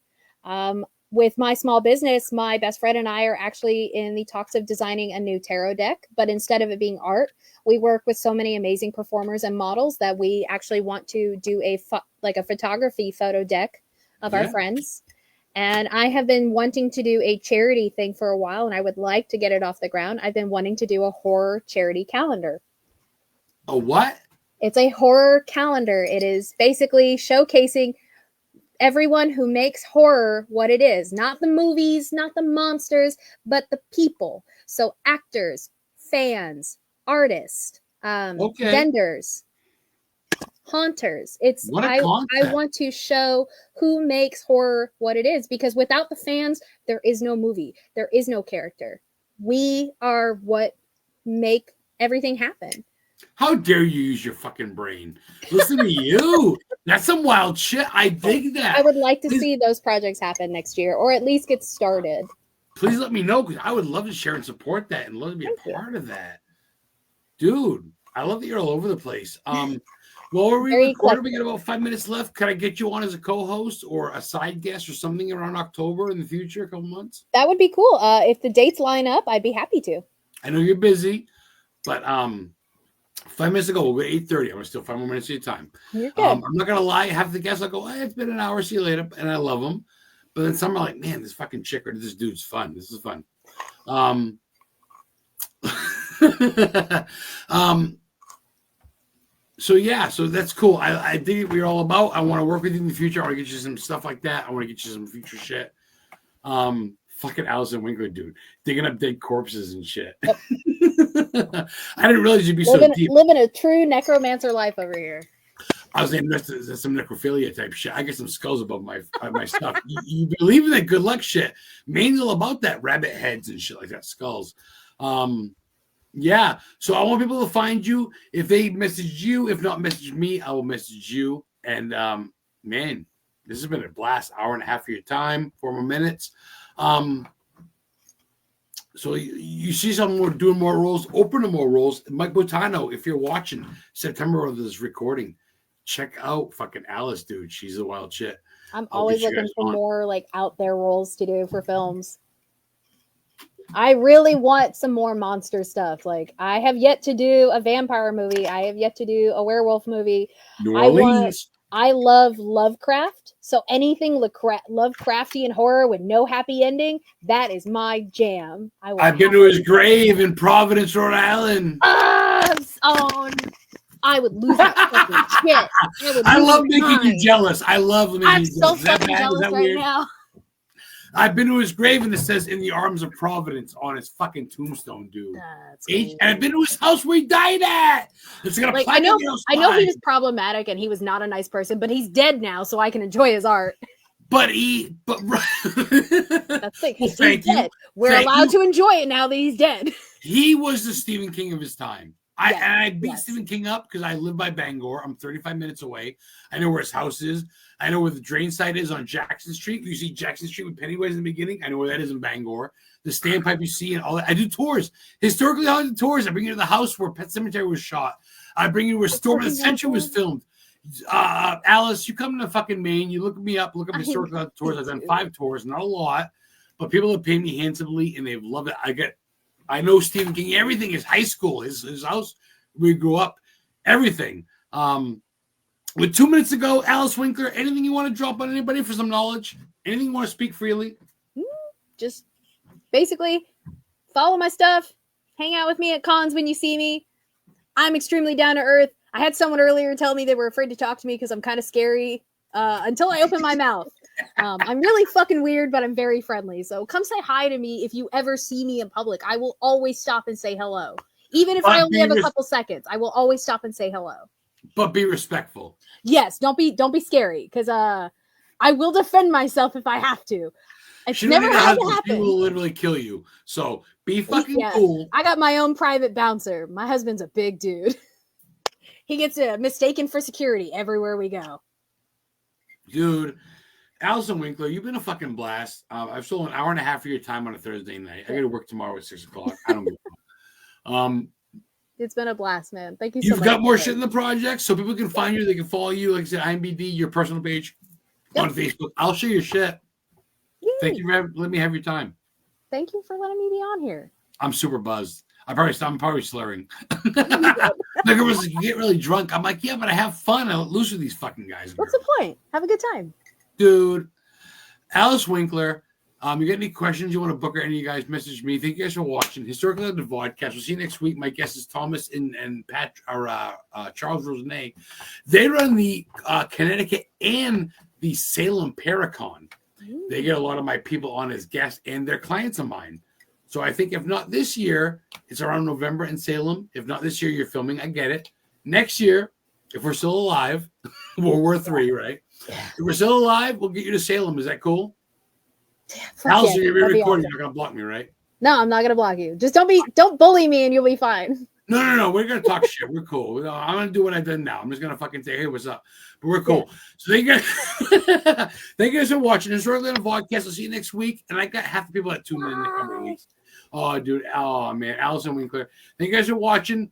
With my small business, my best friend and I are actually in the talks of designing a new tarot deck, but instead of it being art, we work with so many amazing performers and models that we actually want to do a photography photo deck of our friends. And I have been wanting to do a charity thing for a while, and I would like to get it off the ground. I've been wanting to do a horror charity calendar. A what? It's a horror calendar. It is basically showcasing everyone who makes horror what it is. Not the movies, not the monsters, but the people. So actors, fans, artists, vendors, haunters. What a I concept. want to show who makes horror what it is, because without the fans, there is no movie. There is no character. We are what make everything happen. How dare you use your fucking brain? Listen to you. That's some wild shit. I dig that. I would like to see those projects happen next year, or at least get started. Please let me know, because I would love to share and support that and love to be a part of that. Dude, I love that you're all over the place. Well, are we recording? We got about 5 minutes left. Can I get you on as a co-host or a side guest or something around October in the future, a couple months? That would be cool. If the dates line up, I'd be happy to. I know you're busy, but 5 minutes ago, we'll go to 8:30. I'm going to steal 5 more minutes of your time. You're good. I'm not going to lie. Half the guests, I'll go, hey, it's been an hour. See you later. And I love them. But then some are like, man, this fucking chick or this dude's fun. This is fun. So yeah, so that's cool. I dig what you're all about. I want to work with you in the future. I want to get you some stuff like that. I want to get you some future shit. Fucking Allison Winkler, dude, digging up dead corpses and shit. Yep. I didn't realize you'd be so deep. Living a true necromancer life over here. I was saying that's some necrophilia type shit. I get some skulls above my stuff. You believe in that good luck shit? Maine's all about that, rabbit heads and shit like that, skulls. Yeah, so I want people to find you. If they message you, if not message me, I will message you. And man, this has been a blast. Hour and a half of your time, 4 more minutes. So you see someone doing more roles, open to more roles. Mike Botano, if you're watching September of this recording, check out fucking ALYSS, dude. She's a wild shit. I'm always looking for more like out there roles to do for films. I really want some more monster stuff. Like, I have yet to do a vampire movie. I have yet to do a werewolf movie. New Orleans. I love Lovecraft. So anything Lovecraftian horror with no happy ending, that is my jam. I've been to his grave in Providence, Rhode Island. I would lose my fucking shit. I love making you jealous. I love making I'm you so jealous. fucking jealous right weird? now. I've been to his grave and it says "In the Arms of Providence" on his fucking tombstone, dude. And I've been to his house where he died at. I know he was problematic and he was not a nice person, but he's dead now, so I can enjoy his art. That's the thing. He's dead. We're allowed to enjoy it now that he's dead. He was the Stephen King of his time. I beat yes. Stephen King up because I live by Bangor. I'm 35 minutes away. I know where his house is. I know where the drain site is on Jackson Street. You see Jackson Street with Pennywise in the beginning. I know where that is in Bangor. The standpipe you see and all that. I do tours. Historically haunted tours. I bring you to the house where Pet Sematary was shot. I bring you where Storm of the Century was filmed. ALYSS, you come to fucking Maine. You look me up. Look up historical haunted tours. I've done 5 tours. Not a lot. But people have paid me handsomely and they've loved it. I know Stephen King. Everything is high school. His house, we grew up. Everything. With 2 minutes ago, ALYSS Winkler, anything you want to drop on anybody for some knowledge? Anything you want to speak freely? Just basically follow my stuff. Hang out with me at cons when you see me. I'm extremely down to earth. I had someone earlier tell me they were afraid to talk to me because I'm kind of scary until I open my mouth. I'm really fucking weird, but I'm very friendly. So come say hi to me if you ever see me in public. I will always stop and say hello. Even if I only have a couple seconds, I will always stop and say hello. But be respectful. Yes, don't be scary, because I will defend myself if I have to. It's never had to happen. He will literally kill you. So be fucking cool. I got my own private bouncer. My husband's a big dude. He gets mistaken for security everywhere we go. Dude, Allison Winkler, you've been a fucking blast. I've stolen an hour and a half of your time on a Thursday night. I got to work tomorrow at 6 o'clock. I don't give a fuck. It's been a blast, man. Thank you so much. You've got more shit in the project, so people can find you. They can follow you, like I said, IMDb, your personal page on Facebook. I'll share your shit. Yay. Thank you for letting me have your time. Thank you for letting me be on here. I'm super buzzed. I'm probably slurring. My girl was like, you get really drunk. I'm like, yeah, but I have fun. I let loose with these fucking guys. What's the point? Have a good time. Dude, ALYSS Winkler. You got any questions you want to book or any of you guys message me? Thank you guys for watching. Historically on the VODCAST. We'll see you next week. My guest is Thomas and Pat or Charles Rosenet. They run the Connecticut and the Salem Paracon. They get a lot of my people on as guests, and they're clients of mine. So I think if not this year, it's around November in Salem. If not this year, you're filming. I get it. Next year, if we're still alive, World War III, right? If we're still alive, we'll get you to Salem. Is that cool? Allison, you're recording. Awesome. You're not gonna block me, right? No, I'm not gonna block you. Just don't bully me, and you'll be fine. No. We're gonna talk shit. We're cool. I'm gonna do what I've done now. I'm just gonna fucking say, hey, what's up? But we're cool. Yeah. So thank you guys for watching. It's Historically on a VODCAST. I'll see you next week. And I got half the people that tune in the coming weeks. Oh, dude. Oh man, Allison Winkler. Thank you guys for watching.